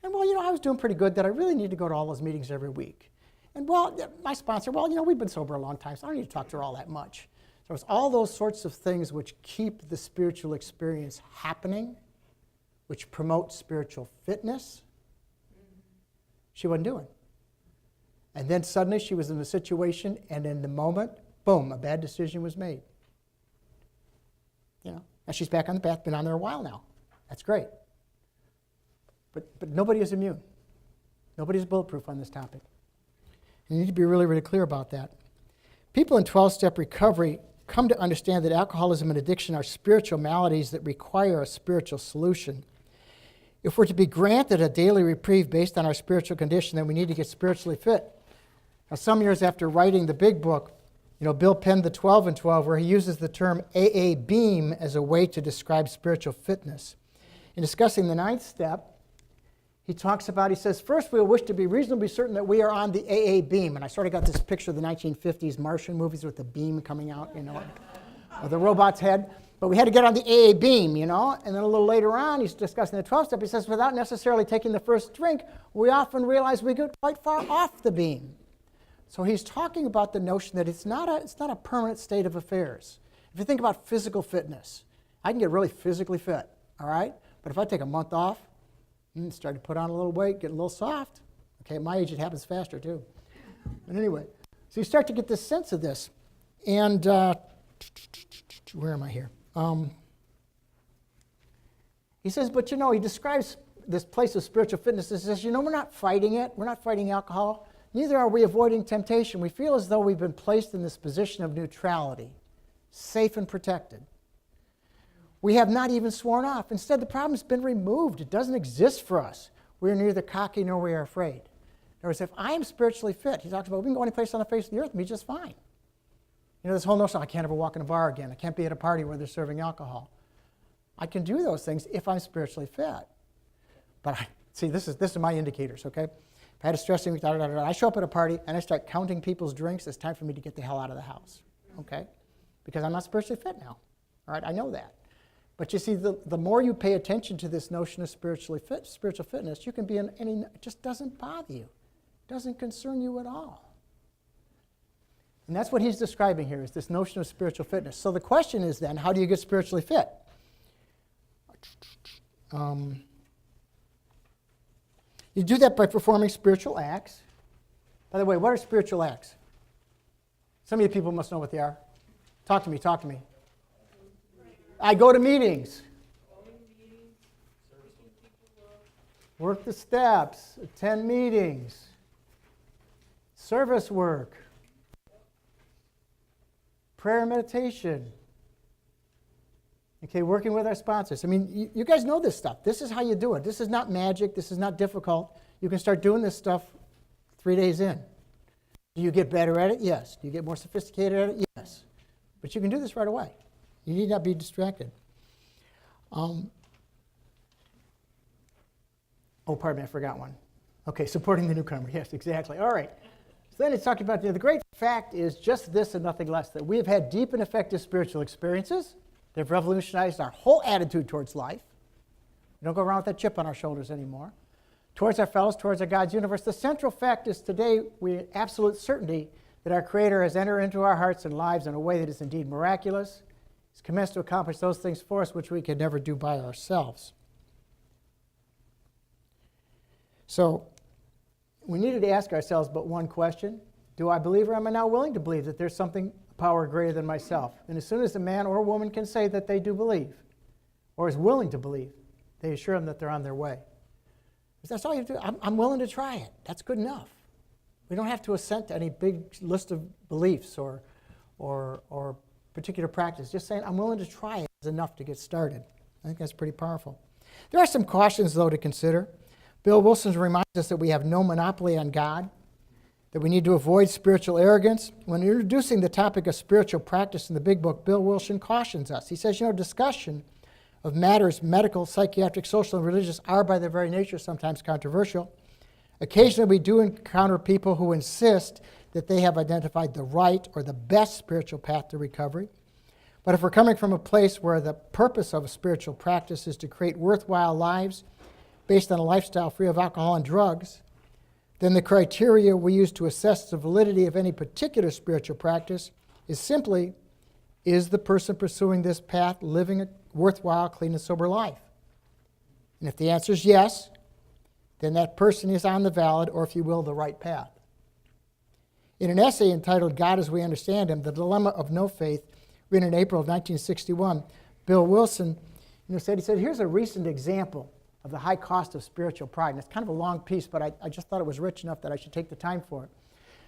And well, you know, I was doing pretty good. Did I really need to go to all those meetings every week? And well, my sponsor, well, you know, we've been sober a long time, so I don't need to talk to her all that much. So it's all those sorts of things which keep the spiritual experience happening, which promote spiritual fitness. She wasn't doing. And then suddenly she was in a situation, and in the moment, boom, a bad decision was made. You know, and she's back on the path, been on there a while now. That's great. But nobody is immune. Nobody's bulletproof on this topic. You need to be really, really clear about that. People in 12-step recovery come to understand that alcoholism and addiction are spiritual maladies that require a spiritual solution. If we're to be granted a daily reprieve based on our spiritual condition, then we need to get spiritually fit. Now, some years after writing the big book, you know, Bill penned the 12 and 12, where he uses the term AA beam as a way to describe spiritual fitness. In discussing the 9th step, he talks about, he says, first we'll wish to be reasonably certain that we are on the AA beam. And I sort of got this picture of the 1950s Martian movies with the beam coming out, you know, of the robot's head. But we had to get on the AA beam, you know. And then a little later on, he's discussing the 12th step. He says, without necessarily taking the first drink, we often realize we get quite far off the beam. So he's talking about the notion that it's not a permanent state of affairs. If you think about physical fitness, I can get really physically fit, all right? But if I take a month off, start to put on a little weight, get a little soft. Okay, at my age, it happens faster, too. But anyway, so you start to get this sense of this. And where am I here? He says, but you know, he describes this place of spiritual fitness. He says, you know, we're not fighting it. We're not fighting alcohol. Neither are we avoiding temptation. We feel as though we've been placed in this position of neutrality, safe and protected. We have not even sworn off. Instead, the problem's been removed. It doesn't exist for us. We're neither cocky nor we are afraid. In other words, if I am spiritually fit, he talks about we can go any place on the face of the earth and be just fine. You know, this whole notion, I can't ever walk in a bar again. I can't be at a party where they're serving alcohol. I can do those things if I'm spiritually fit. But see, this is my indicators, okay? If I had a stressing week, I show up at a party and I start counting people's drinks, it's time for me to get the hell out of the house, okay? Because I'm not spiritually fit now, all right? I know that. But you see, the more you pay attention to this notion of spiritual fitness, you can be in any, it just doesn't bother you. It doesn't concern you at all. And that's what he's describing here, is this notion of spiritual fitness. So the question is then, how do you get spiritually fit? You do that by performing spiritual acts. By the way, what are spiritual acts? Some of you people must know what they are. Talk to me, talk to me. I go to meetings. Work the steps, attend meetings, service work, prayer and meditation. Okay, working with our sponsors. I mean, you guys know this stuff. This is how you do it. This is not magic. This is not difficult. You can start doing this stuff 3 days in. Do you get better at it? Yes. Do you get more sophisticated at it? Yes. But you can do this right away. You need not be distracted. Oh, pardon me, I forgot one. Okay, supporting the newcomer. Yes, exactly. All right. So then it's talking about, the great fact is just this and nothing less, that we have had deep and effective spiritual experiences. They've revolutionized our whole attitude towards life. We don't go around with that chip on our shoulders anymore. Towards our fellows, towards our God's universe. The central fact is today we have absolute certainty that our Creator has entered into our hearts and lives in a way that is indeed miraculous. He's commenced to accomplish those things for us which we could never do by ourselves. So we needed to ask ourselves but one question. Do I believe, or am I now willing to believe that there's something, power greater than myself? And as soon as a man or a woman can say that they do believe, or is willing to believe, they assure them that they're on their way. That's all you have to do. I'm willing to try it. That's good enough. We don't have to assent to any big list of beliefs or particular practice. Just saying, I'm willing to try it is enough to get started. I think that's pretty powerful. There are some cautions, though, to consider. Bill Wilson reminds us that we have no monopoly on God, that we need to avoid spiritual arrogance. When introducing the topic of spiritual practice in the big book, Bill Wilson cautions us. He says, discussion of matters medical, psychiatric, social, and religious are by their very nature sometimes controversial. Occasionally we do encounter people who insist that they have identified the right or the best spiritual path to recovery. But if we're coming from a place where the purpose of a spiritual practice is to create worthwhile lives based on a lifestyle free of alcohol and drugs, then the criteria we use to assess the validity of any particular spiritual practice is simply, is the person pursuing this path living a worthwhile, clean, and sober life? And if the answer is yes, then that person is on the valid, or if you will, the right path. In an essay entitled God as We Understand Him, The Dilemma of No Faith, written in April of 1961, Bill Wilson said, here's a recent example of the high cost of spiritual pride. And it's kind of a long piece, but I just thought it was rich enough that I should take the time for it.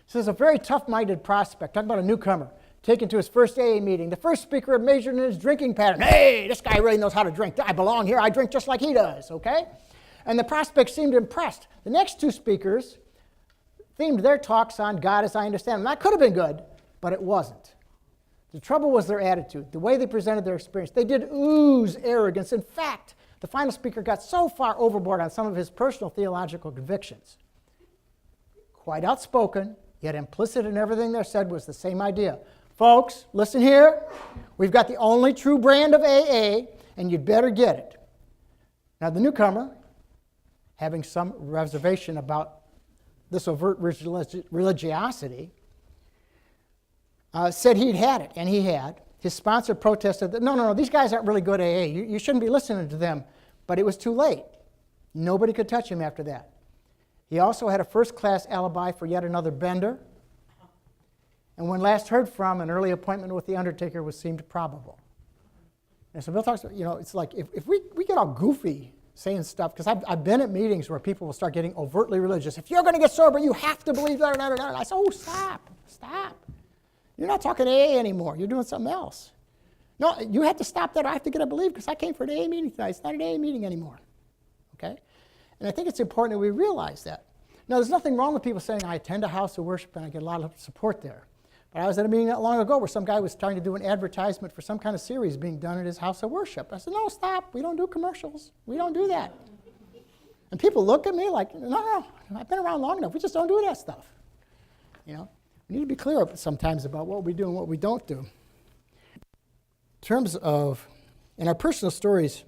So there's a very tough-minded prospect, talking about a newcomer, taken to his first AA meeting. The first speaker had measured in his drinking pattern. Hey, this guy really knows how to drink. I belong here. I drink just like he does, okay? And the prospect seemed impressed. The next two speakers themed their talks on God as I Understand Him. That could have been good, but it wasn't. The trouble was their attitude, the way they presented their experience. They did ooze arrogance. In fact, the final speaker got so far overboard on some of his personal theological convictions. Quite outspoken, yet implicit in everything they said was the same idea. Folks, listen here. We've got the only true brand of AA, and you'd better get it. Now, the newcomer, having some reservation about this overt religiosity, said he'd had it, and he had. His sponsor protested that, no, these guys aren't really good AA. You shouldn't be listening to them. But it was too late. Nobody could touch him after that. He also had a first-class alibi for yet another bender. And when last heard from, an early appointment with the undertaker was seemed probable. And so Bill talks about, it's like if we get all goofy saying stuff, because I've been at meetings where people will start getting overtly religious. If you're going to get sober, you have to believe that. I say, stop. You're not talking AA anymore. You're doing something else. No, you have to stop that. I have to get up and believe because I came for an AA meeting tonight. It's not an AA meeting anymore. Okay? And I think it's important that we realize that. Now, there's nothing wrong with people saying, I attend a house of worship and I get a lot of support there. But I was at a meeting not long ago where some guy was trying to do an advertisement for some kind of series being done at his house of worship. I said, no, stop. We don't do commercials. We don't do that. And people look at me like, no, I've been around long enough. We just don't do that stuff. We need to be clear sometimes about what we do and what we don't do. In terms of, in our personal stories,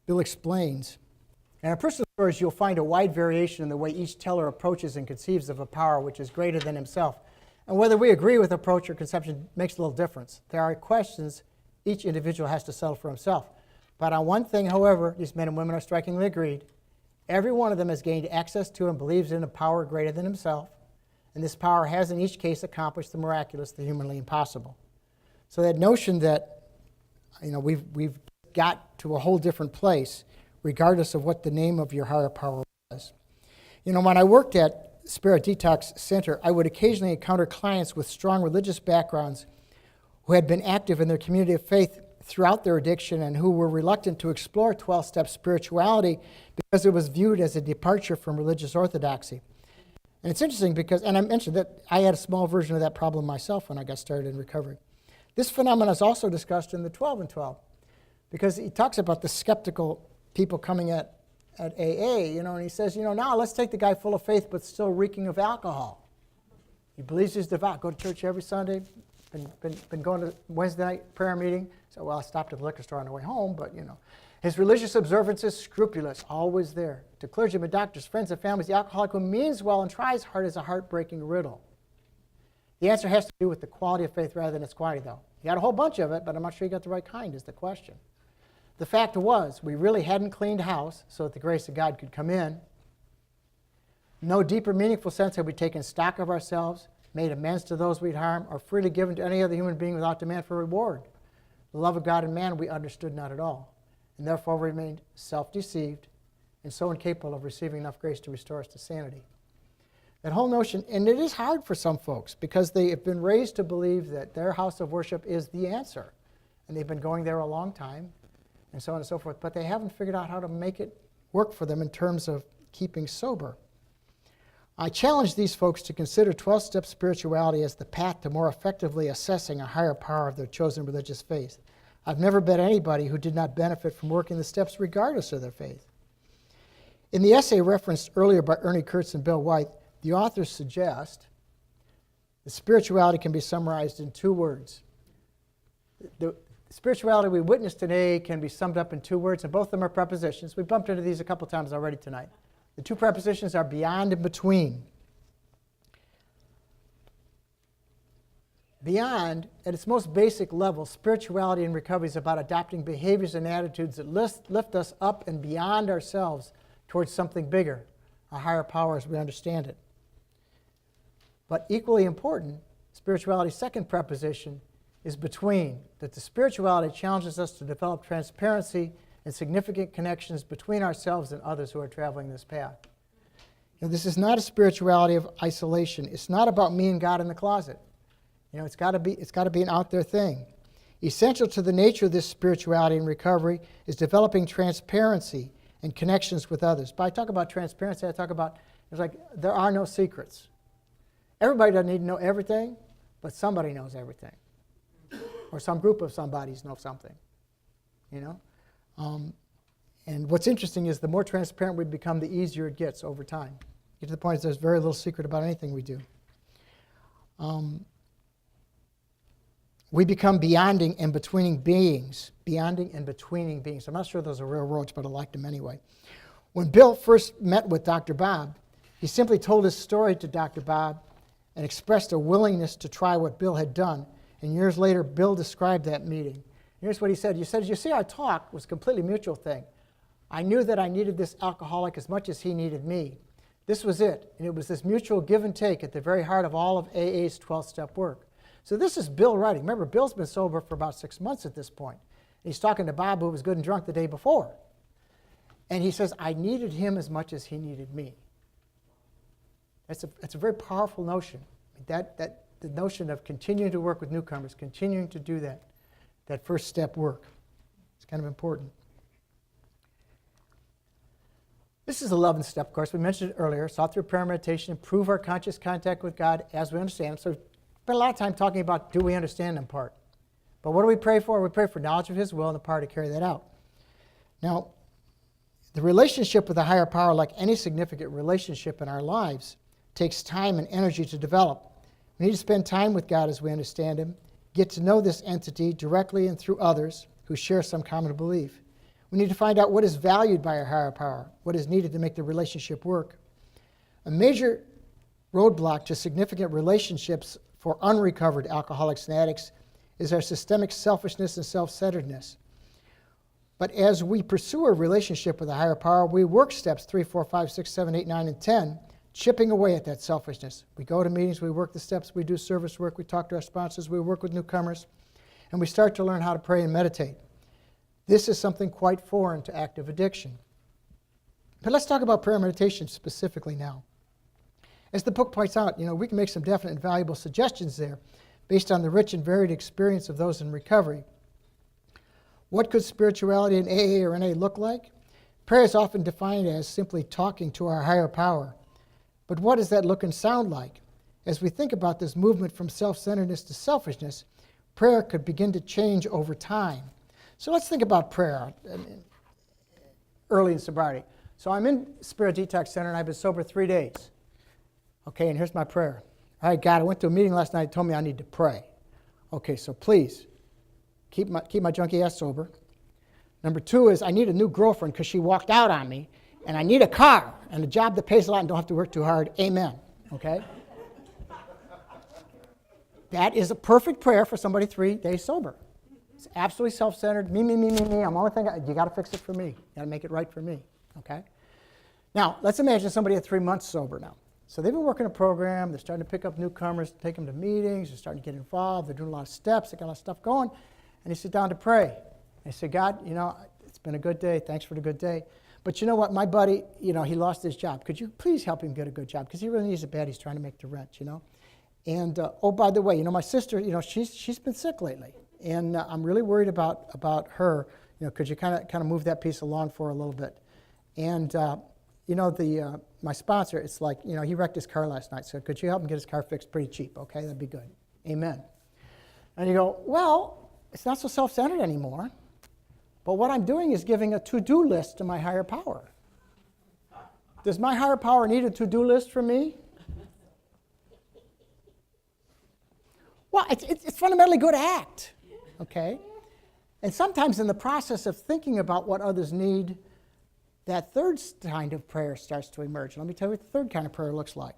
Bill explains, in our personal stories you'll find a wide variation in the way each teller approaches and conceives of a power which is greater than himself. And whether we agree with approach or conception makes a little difference. There are questions each individual has to settle for himself. But on one thing, however, these men and women are strikingly agreed. Every one of them has gained access to and believes in a power greater than himself. And this power has in each case accomplished the miraculous, the humanly impossible. So that notion that we've got to a whole different place, regardless of what the name of your higher power was. When I worked at Sp.A Detox Center, I would occasionally encounter clients with strong religious backgrounds who had been active in their community of faith throughout their addiction and who were reluctant to explore 12-step spirituality because it was viewed as a departure from religious orthodoxy. And it's interesting because, and I mentioned that I had a small version of that problem myself when I got started in recovery. This phenomenon is also discussed in the 12 and 12 because he talks about the skeptical people coming at AA, and he says, now let's take the guy full of faith but still reeking of alcohol. He believes he's devout, go to church every Sunday, been going to Wednesday night prayer meeting. So, well, I stopped at the liquor store on the way home, but, His religious observance is scrupulous, always there. To clergymen, doctors, friends, and families, the alcoholic who means well and tries hard is a heartbreaking riddle. The answer has to do with the quality of faith rather than its quantity, though. You got a whole bunch of it, but I'm not sure you got the right kind is the question. The fact was, we really hadn't cleaned house so that the grace of God could come in. No deeper, meaningful sense had we taken stock of ourselves, made amends to those we'd harmed, or freely given to any other human being without demand for reward. The love of God and man we understood not at all, and therefore remained self-deceived and so incapable of receiving enough grace to restore us to sanity. That whole notion, and it is hard for some folks because they have been raised to believe that their house of worship is the answer. And they've been going there a long time, and so on and so forth, but they haven't figured out how to make it work for them in terms of keeping sober. I challenge these folks to consider 12-step spirituality as the path to more effectively assessing a higher power of their chosen religious faith. I've never met anybody who did not benefit from working the steps regardless of their faith. In the essay referenced earlier by Ernie Kurtz and Bill White, the authors suggest that spirituality can be summarized in 2 words. The spirituality we witnessed today can be summed up in 2 words, and both of them are prepositions. We bumped into these a couple times already tonight. The 2 prepositions are beyond and between. Beyond, at its most basic level, spirituality and recovery is about adopting behaviors and attitudes that lift us up and beyond ourselves towards something bigger, a higher power as we understand it. But equally important, spirituality's second preposition is between, that the spirituality challenges us to develop transparency and significant connections between ourselves and others who are traveling this path. This is not a spirituality of isolation. It's not about me and God in the closet. It's got to be an out there thing. Essential to the nature of this spirituality and recovery is developing transparency and connections with others. But I talk about transparency, I talk about, it's like there are no secrets. Everybody doesn't need to know everything, but somebody knows everything. Or some group of somebodies know something. And what's interesting is the more transparent we become, the easier it gets over time. Get to the point that there's very little secret about anything we do. We become beyonding and betweening beings. Beyonding and betweening beings. I'm not sure those are real words, but I like them anyway. When Bill first met with Dr. Bob, he simply told his story to Dr. Bob and expressed a willingness to try what Bill had done. And years later, Bill described that meeting. Here's what he said. He said, you see, our talk was a completely mutual thing. I knew that I needed this alcoholic as much as he needed me. This was it. And it was this mutual give and take at the very heart of all of AA's 12-step work. So this is Bill writing. Remember, Bill's been sober for about 6 months at this point. He's talking to Bob, who was good and drunk the day before. And he says, I needed him as much as he needed me. That's a very powerful notion. The notion of continuing to work with newcomers, continuing to do that first step work. It's kind of important. This is 11th step, of course. We mentioned it earlier. Sought through prayer and meditation, improve our conscious contact with God as we understand Him. So we spent a lot of time talking about do we understand Him part. But what do we pray for? We pray for knowledge of His will and the power to carry that out. Now, the relationship with a higher power, like any significant relationship in our lives, takes time and energy to develop. We need to spend time with God as we understand Him, get to know this entity directly and through others who share some common belief. We need to find out what is valued by our higher power, what is needed to make the relationship work. A major roadblock to significant relationships for unrecovered alcoholics and addicts is our systemic selfishness and self-centeredness. But as we pursue a relationship with a higher power, we work steps 3, 4, 5, 6, 7, 8, 9, and 10, chipping away at that selfishness. We go to meetings, we work the steps, we do service work, we talk to our sponsors, we work with newcomers, and we start to learn how to pray and meditate. This is something quite foreign to active addiction. But let's talk about prayer and meditation specifically now. As the book points out, we can make some definite and valuable suggestions there based on the rich and varied experience of those in recovery. What could spirituality in AA or NA look like? Prayer is often defined as simply talking to our higher power. But what does that look and sound like? As we think about this movement from self-centeredness to selfishness, prayer could begin to change over time. So let's think about prayer early in sobriety. So I'm in Spirit Detox Center, and I've been sober 3 days. Okay, and here's my prayer. All right, God, I went to a meeting last night, told me I need to pray. Okay, so please, keep my junkie ass sober. Number 2 is I need a new girlfriend because she walked out on me, and I need a car and a job that pays a lot and don't have to work too hard. Amen. Okay? That is a perfect prayer for somebody 3 days sober. It's absolutely self-centered. Me. I'm the only thing. You got to fix it for me. You got to make it right for me. Okay? Now, let's imagine somebody at 3 months sober now. So they've been working a program. They're starting to pick up newcomers, take them to meetings. They're starting to get involved. They're doing a lot of steps. They got a lot of stuff going. And they sit down to pray. They say, God, it's been a good day. Thanks for the good day. But you know what? My buddy, he lost his job. Could you please help him get a good job? Because he really needs it bad. He's trying to make the rent, And, oh, by the way, my sister, she's been sick lately. And I'm really worried about her. Could you kind of move that piece along for a little bit? And, my sponsor, it's like, he wrecked his car last night. So could you help him get his car fixed pretty cheap? Okay, that'd be good. Amen. And you go, well, it's not so self-centered anymore. But what I'm doing is giving a to-do list to my higher power. Does my higher power need a to-do list from me? Well, it's fundamentally good act, okay? And sometimes in the process of thinking about what others need, that third kind of prayer starts to emerge. Let me tell you what the third kind of prayer looks like.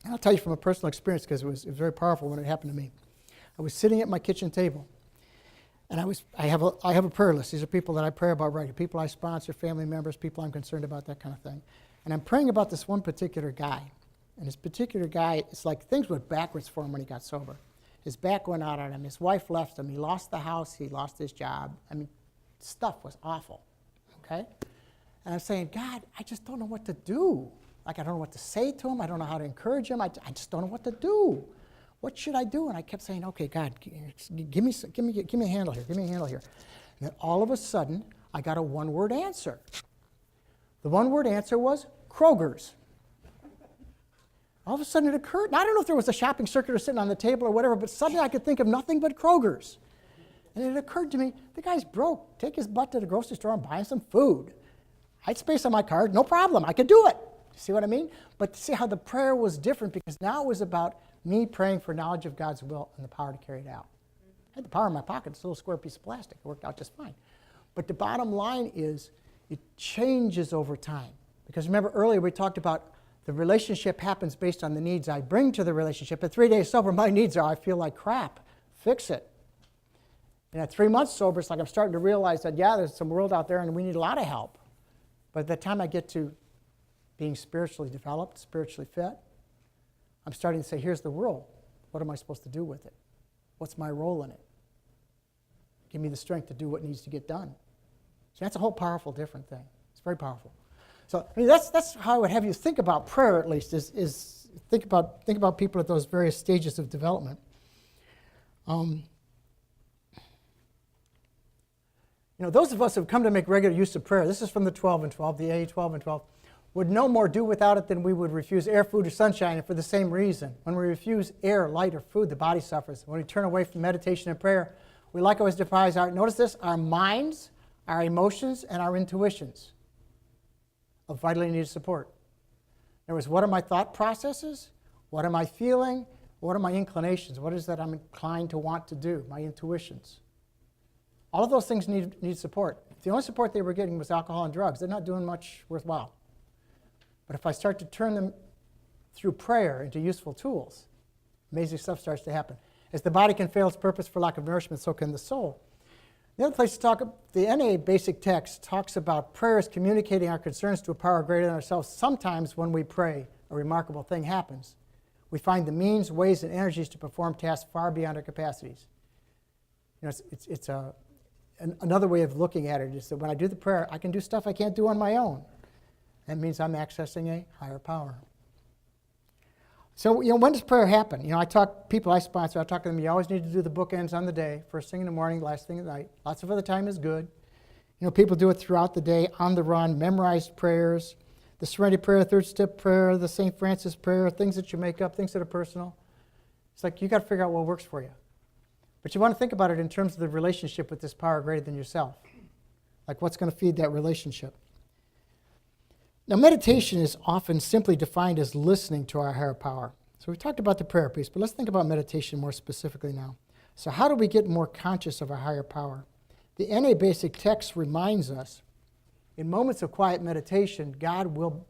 And I'll tell you from a personal experience because it was very powerful when it happened to me. I was sitting at my kitchen table, and I have a prayer list. These are people that I pray about regularly, people I sponsor, family members, people I'm concerned about, that kind of thing. And I'm praying about this one particular guy. And this particular guy, it's like things went backwards for him when he got sober. His back went out on him. His wife left him. He lost the house. He lost his job. I mean, stuff was awful, okay? And I'm saying, God, I just don't know what to do. Like, I don't know what to say to him. I don't know how to encourage him. I just don't know what to do. What should I do? And I kept saying, okay, God, give me a handle here. Give me a handle here. And then all of a sudden, I got a one-word answer. The one-word answer was Kroger's. All of a sudden it occurred. Now, I don't know if there was a shopping circuit or sitting on the table or whatever, but suddenly I could think of nothing but Kroger's. And it occurred to me, the guy's broke. Take his butt to the grocery store and buy him some food. I had space on my card, no problem. I could do it. See what I mean? But see how the prayer was different, because now it was about me praying for knowledge of God's will and the power to carry it out. I had the power in my pocket. It's a little square piece of plastic. It worked out just fine. But the bottom line is it changes over time. Because remember earlier we talked about the relationship happens based on the needs I bring to the relationship. At 3 days sober, my needs are I feel like crap. Fix it. And at 3 months sober, it's like I'm starting to realize that, yeah, there's some world out there and we need a lot of help. But at the time I get to being spiritually developed, spiritually fit, I'm starting to say, here's the world. What am I supposed to do with it? What's my role in it? Give me the strength to do what needs to get done. So that's a whole powerful, different thing. It's very powerful. So I mean, that's how I would have you think about prayer, at least, is think about people at those various stages of development. Those of us who have come to make regular use of prayer, this is from the 12 and 12, the AA 12 and 12, would no more do without it than we would refuse air, food, or sunshine, and for the same reason. When we refuse air, light, or food, the body suffers. When we turn away from meditation and prayer, we likewise despise notice this, our minds, our emotions, and our intuitions of vitally needed support. In other words, what are my thought processes? What am I feeling? What are my inclinations? What is that I'm inclined to want to do? My intuitions. All of those things need support. If the only support they were getting was alcohol and drugs, they're not doing much worthwhile. But if I start to turn them through prayer into useful tools, amazing stuff starts to happen. As the body can fail its purpose for lack of nourishment, so can the soul. The other place to talk, the NA basic text talks about prayer as communicating our concerns to a power greater than ourselves. Sometimes when we pray, a remarkable thing happens. We find the means, ways, and energies to perform tasks far beyond our capacities. It's another way of looking at it is that when I do the prayer, I can do stuff I can't do on my own. That means I'm accessing a higher power. So, when does prayer happen? I talk to them, you always need to do the bookends on the day, first thing in the morning, last thing at night. Lots of other time is good. People do it throughout the day, on the run, memorized prayers, the Serenity Prayer, Third Step Prayer, the St. Francis Prayer, things that you make up, things that are personal. It's like you got to figure out what works for you. But you want to think about it in terms of the relationship with this power greater than yourself. Like what's going to feed that relationship. Now, meditation is often simply defined as listening to our higher power. So we've talked about the prayer piece, but let's think about meditation more specifically now. So how do we get more conscious of our higher power? The NA basic text reminds us, in moments of quiet meditation, God's will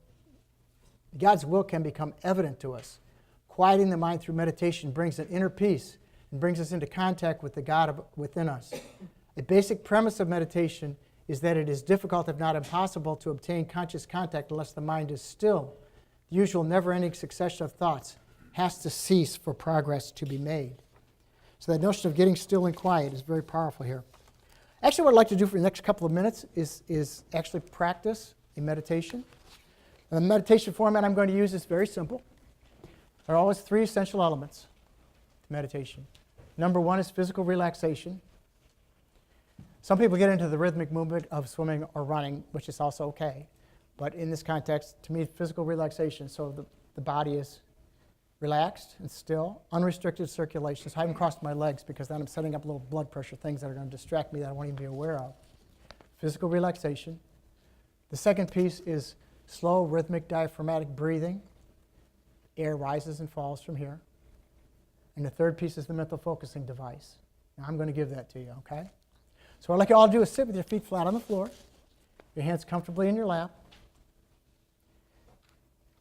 can become evident to us. Quieting the mind through meditation brings an inner peace and brings us into contact with the God within us. A basic premise of meditation is that it is difficult, if not impossible, to obtain conscious contact unless the mind is still. The usual never-ending succession of thoughts has to cease for progress to be made. So that notion of getting still and quiet is very powerful here. Actually, what I'd like to do for the next couple of minutes is actually practice a meditation. And the meditation format I'm going to use is very simple. There are always three essential elements to meditation. Number one is physical relaxation. Some people get into the rhythmic movement of swimming or running, which is also okay. But in this context, to me, physical relaxation, so the body is relaxed and still, unrestricted circulation. So I haven't crossed my legs because then I'm setting up little blood pressure things that are going to distract me that I won't even be aware of. Physical relaxation. The second piece is slow, rhythmic, diaphragmatic breathing. Air rises and falls from here. And the third piece is the mental focusing device. Now I'm going to give that to you, okay? So what I'd like you all to do is sit with your feet flat on the floor, your hands comfortably in your lap,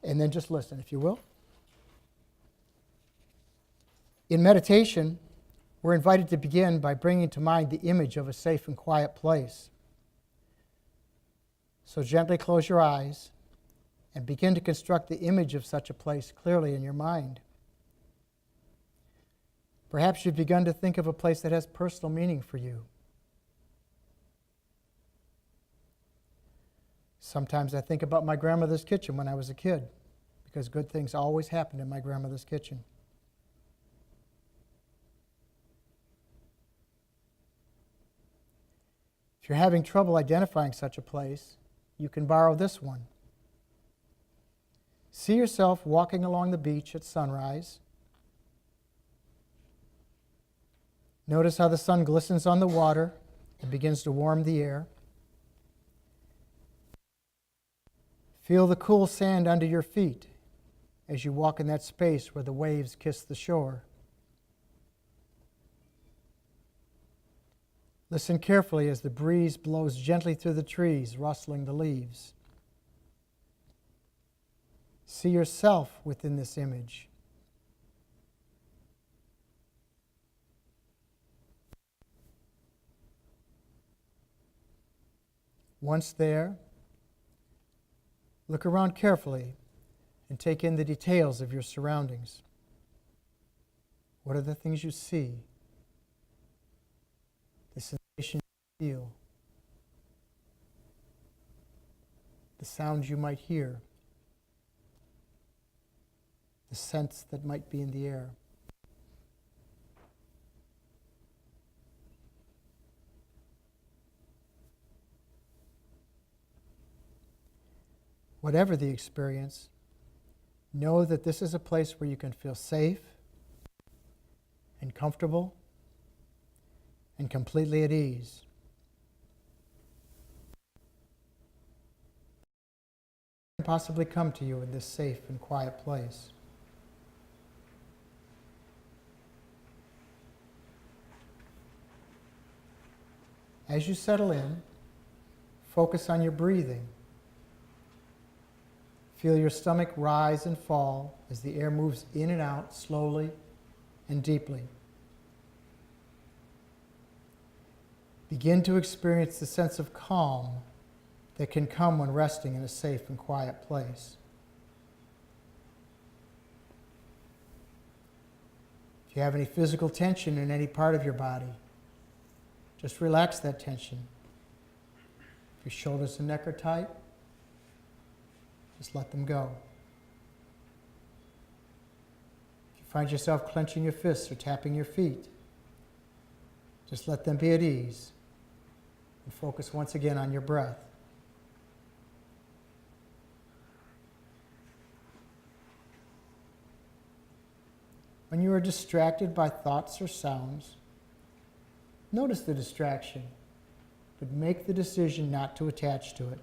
and then just listen, if you will. In meditation, we're invited to begin by bringing to mind the image of a safe and quiet place. So gently close your eyes and begin to construct the image of such a place clearly in your mind. Perhaps you've begun to think of a place that has personal meaning for you. Sometimes I think about my grandmother's kitchen when I was a kid, because good things always happened in my grandmother's kitchen. If you're having trouble identifying such a place, you can borrow this one. See yourself walking along the beach at sunrise. Notice how the sun glistens on the water and begins to warm the air. Feel the cool sand under your feet as you walk in that space where the waves kiss the shore. Listen carefully as the breeze blows gently through the trees, rustling the leaves. See yourself within this image. Once there, look around carefully and take in the details of your surroundings. What are the things you see? The sensation you feel? The sounds you might hear? The scents that might be in the air? Whatever the experience, know that this is a place where you can feel safe and comfortable and completely at ease. What can possibly come to you in this safe and quiet place? As you settle in, focus on your breathing. Feel your stomach rise and fall as the air moves in and out slowly and deeply. Begin to experience the sense of calm that can come when resting in a safe and quiet place. If you have any physical tension in any part of your body, just relax that tension. If your shoulders and neck are tight, just let them go. If you find yourself clenching your fists or tapping your feet, just let them be at ease and focus once again on your breath. When you are distracted by thoughts or sounds, notice the distraction, but make the decision not to attach to it.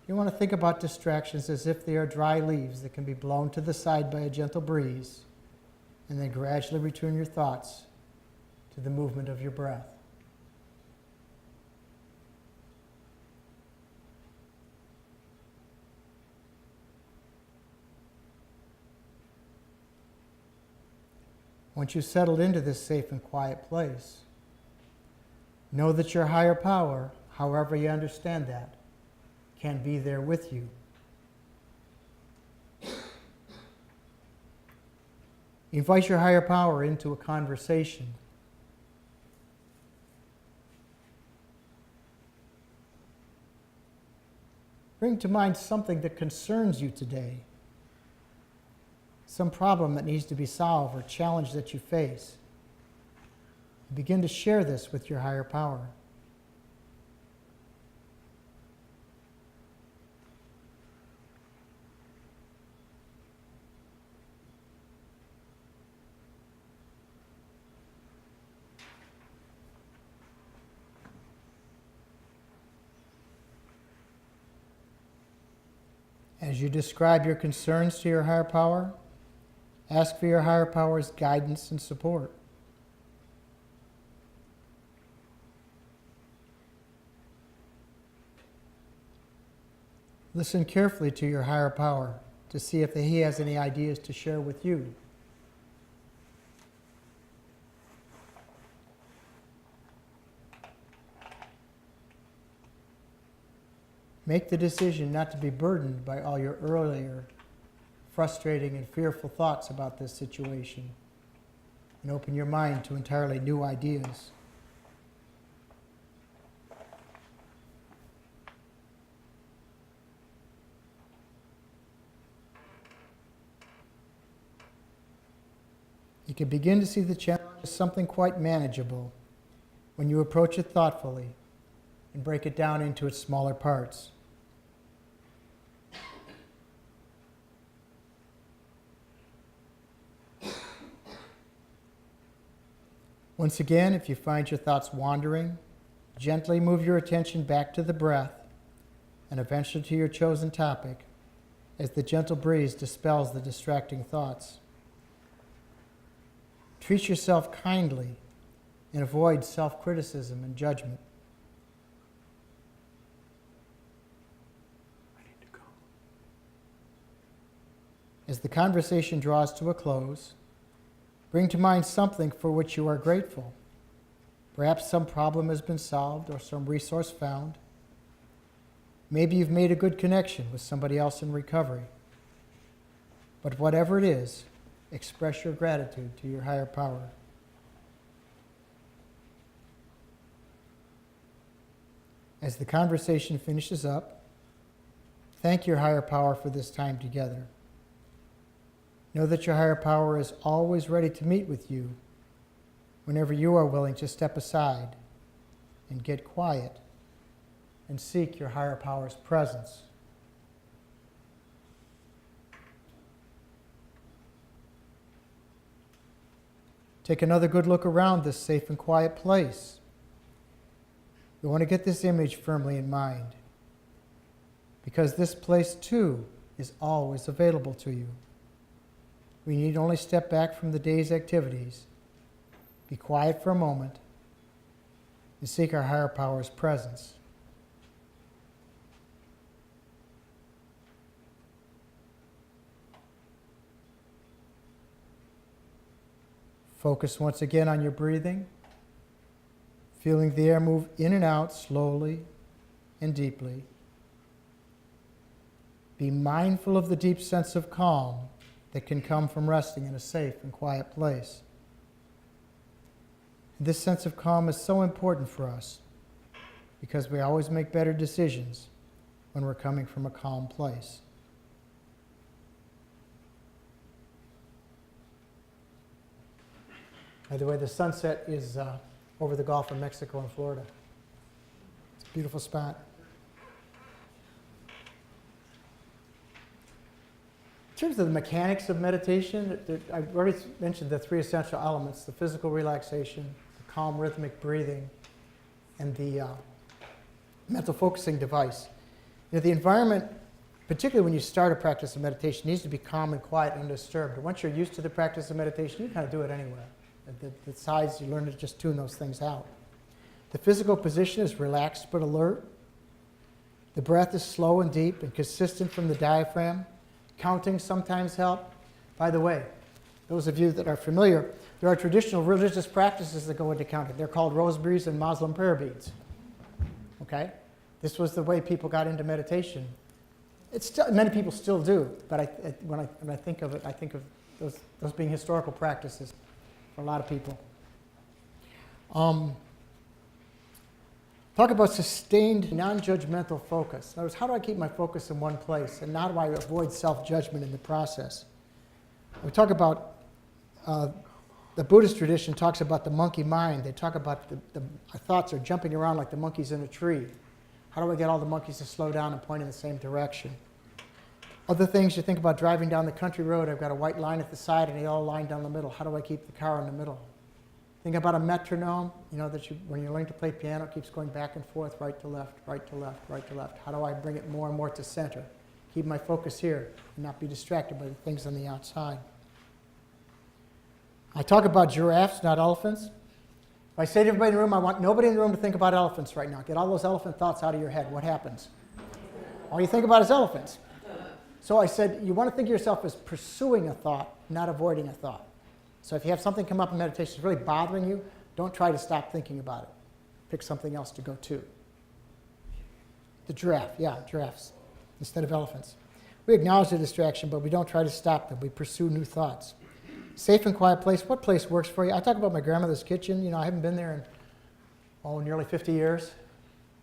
You want to think about distractions as if they are dry leaves that can be blown to the side by a gentle breeze, and then gradually return your thoughts to the movement of your breath. Once you've settled into this safe and quiet place, know that your higher power, however you understand that, can be there with you. Invite your higher power into a conversation. Bring to mind something that concerns you today, some problem that needs to be solved or challenge that you face. Begin to share this with your higher power. As you describe your concerns to your higher power, ask for your higher power's guidance and support. Listen carefully to your higher power to see if he has any ideas to share with you. Make the decision not to be burdened by all your earlier frustrating and fearful thoughts about this situation, and open your mind to entirely new ideas. You can begin to see the challenge as something quite manageable when you approach it thoughtfully and break it down into its smaller parts. Once again, if you find your thoughts wandering, gently move your attention back to the breath and eventually to your chosen topic as the gentle breeze dispels the distracting thoughts. Treat yourself kindly and avoid self-criticism and judgment. As the conversation draws to a close, bring to mind something for which you are grateful. Perhaps some problem has been solved or some resource found. Maybe you've made a good connection with somebody else in recovery. But whatever it is, express your gratitude to your higher power. As the conversation finishes up, thank your higher power for this time together. Know that your higher power is always ready to meet with you whenever you are willing to step aside and get quiet and seek your higher power's presence. Take another good look around this safe and quiet place. You want to get this image firmly in mind, because this place too is always available to you. We need only step back from the day's activities, be quiet for a moment, and seek our higher power's presence. Focus once again on your breathing, feeling the air move in and out slowly and deeply. Be mindful of the deep sense of calm that can come from resting in a safe and quiet place. This sense of calm is so important for us because we always make better decisions when we're coming from a calm place. By the way, the sunset is over the Gulf of Mexico and Florida. It's a beautiful spot. In terms of the mechanics of meditation, I've already mentioned the three essential elements: the physical relaxation, the calm rhythmic breathing, and the mental focusing device. You know, the environment, particularly when you start a practice of meditation, needs to be calm and quiet and undisturbed. And once you're used to the practice of meditation, you kind of do it anywhere. The sides, you learn to just tune those things out. The physical position is relaxed but alert. The breath is slow and deep and consistent from the diaphragm. Counting sometimes help. By the way, those of you that are familiar, there are traditional religious practices that go into counting. They're called rosaries and Muslim prayer beads. Okay? This was the way people got into meditation. It's still, many people still do, but when I think of it, I think of those being historical practices for a lot of people. Talk about sustained, non-judgmental focus. In other words, how do I keep my focus in one place, and how do I avoid self-judgment in the process? We talk about, the Buddhist tradition talks about the monkey mind. They talk about our thoughts are jumping around like the monkeys in a tree. How do I get all the monkeys to slow down and point in the same direction? Other things, you think about driving down the country road. I've got a white line at the side and they all line down the middle. How do I keep the car in the middle? Think about a metronome, when you learn to play piano, it keeps going back and forth, right to left, right to left, right to left. How do I bring it more and more to center? Keep my focus here and not be distracted by the things on the outside. I talk about giraffes, not elephants. If I say to everybody in the room, I want nobody in the room to think about elephants right now. Get all those elephant thoughts out of your head. What happens? All you think about is elephants. So I said, you want to think of yourself as pursuing a thought, not avoiding a thought. So if you have something come up in meditation that's really bothering you, don't try to stop thinking about it. Pick something else to go to. The giraffe, giraffes instead of elephants. We acknowledge the distraction, but we don't try to stop them. We pursue new thoughts. Safe and quiet place. What place works for you? I talk about my grandmother's kitchen. I haven't been there in nearly 50 years,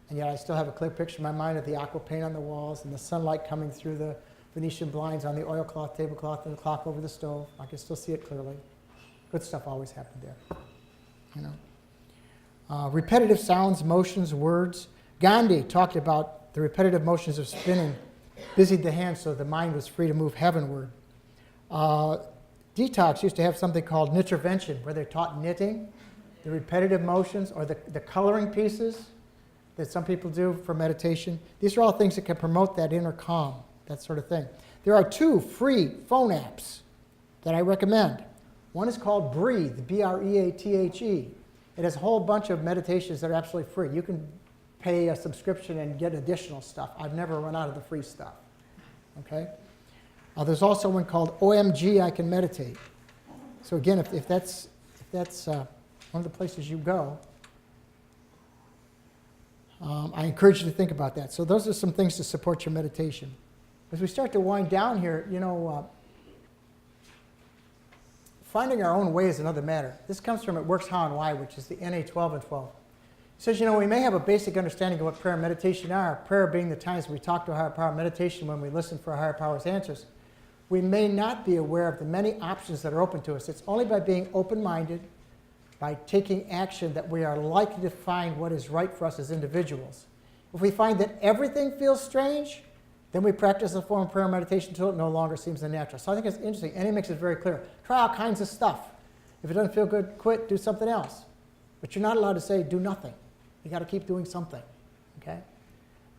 and yet I still have a clear picture in my mind of the aqua paint on the walls and the sunlight coming through the Venetian blinds on the oilcloth, tablecloth, and the clock over the stove. I can still see it clearly. Good stuff always happened there. Repetitive sounds, motions, words. Gandhi talked about the repetitive motions of spinning busied the hand so the mind was free to move heavenward. Detox used to have something called knittervention, where they taught knitting, the repetitive motions, or the coloring pieces that some people do for meditation. These are all things that can promote that inner calm, that sort of thing. There are 2 free phone apps that I recommend. One is called Breathe, B-R-E-A-T-H-E. It has a whole bunch of meditations that are absolutely free. You can pay a subscription and get additional stuff. I've never run out of the free stuff. Okay? There's also one called OMG, I Can Meditate. So again, if that's one of the places you go, I encourage you to think about that. So those are some things to support your meditation. As we start to wind down here, finding our own way is another matter. This comes from It Works How and Why, which is the NA 12 and 12. It says, we may have a basic understanding of what prayer and meditation are, prayer being the times we talk to a higher power, meditation when we listen for a higher power's answers. We may not be aware of the many options that are open to us. It's only by being open-minded, by taking action, that we are likely to find what is right for us as individuals. If we find that everything feels strange, then we practice a form of prayer and meditation until it no longer seems unnatural. So I think it's interesting. And he makes it very clear. Try all kinds of stuff. If it doesn't feel good, quit, do something else. But you're not allowed to say, do nothing. You got to keep doing something, okay?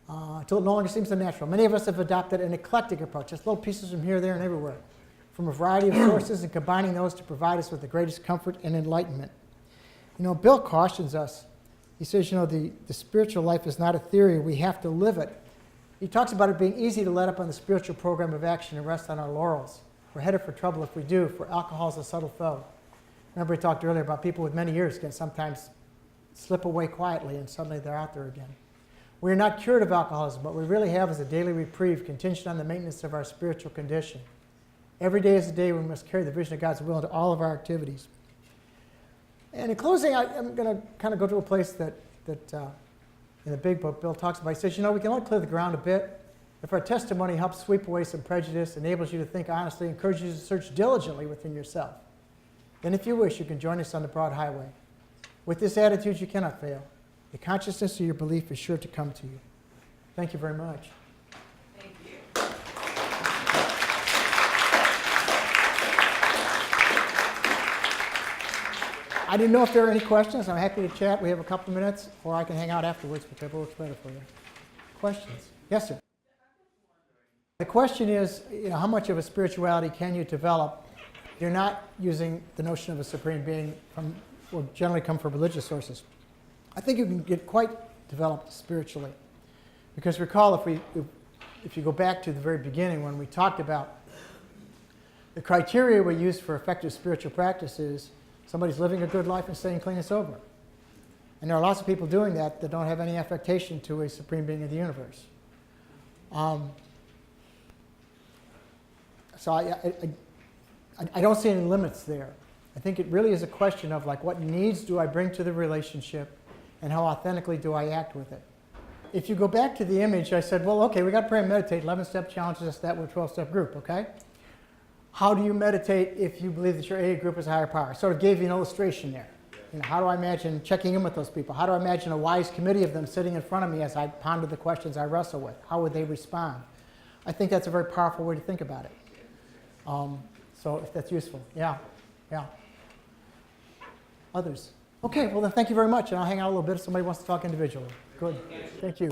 Until it no longer seems unnatural. Many of us have adopted an eclectic approach, just little pieces from here, there, and everywhere, from a variety of sources, and combining those to provide us with the greatest comfort and enlightenment. Bill cautions us. He says, the spiritual life is not a theory. We have to live it. He talks about it being easy to let up on the spiritual program of action and rest on our laurels. We're headed for trouble if we do, for alcohol is a subtle foe. Remember we talked earlier about people with many years can sometimes slip away quietly and suddenly they're out there again. We are not cured of alcoholism. What we really have is a daily reprieve contingent on the maintenance of our spiritual condition. Every day is a day when we must carry the vision of God's will into all of our activities. And in closing, I'm going to kind of go to a place that in the big book Bill talks about. He says, we can only clear the ground a bit if our testimony helps sweep away some prejudice, enables you to think honestly, encourages you to search diligently within yourself. Then if you wish, you can join us on the broad highway. With this attitude, you cannot fail. The consciousness of your belief is sure to come to you. Thank you very much. Thank you. I didn't know if there were any questions. I'm happy to chat. We have a couple of minutes, or I can hang out afterwards, whichever works better for you. Questions? Yes, sir. The question is, how much of a spirituality can you develop? You're not using the notion of a supreme being will generally come from religious sources. I think you can get quite developed spiritually. Because recall, if you go back to the very beginning when we talked about the criteria we use for effective spiritual practices, somebody's living a good life and staying clean and sober. And there are lots of people doing that don't have any affectation to a supreme being of the universe. So I don't see any limits there. I think it really is a question of what needs do I bring to the relationship, And how authentically do I act with it? If you go back to the image, I said, well, okay, we got to pray and meditate. 11th Step challenges us that with 12-step group, okay? How do you meditate if you believe that your AA group is a higher power? I sort of gave you an illustration there. You know, how do I imagine checking in with those people? How do I imagine a wise committee of them sitting in front of me as I ponder the questions I wrestle with? How would they respond? I think that's a very powerful way to think about it. So if that's useful, yeah. Others? Okay, well then thank you very much, and I'll hang out a little bit if somebody wants to talk individually. Good, thank you.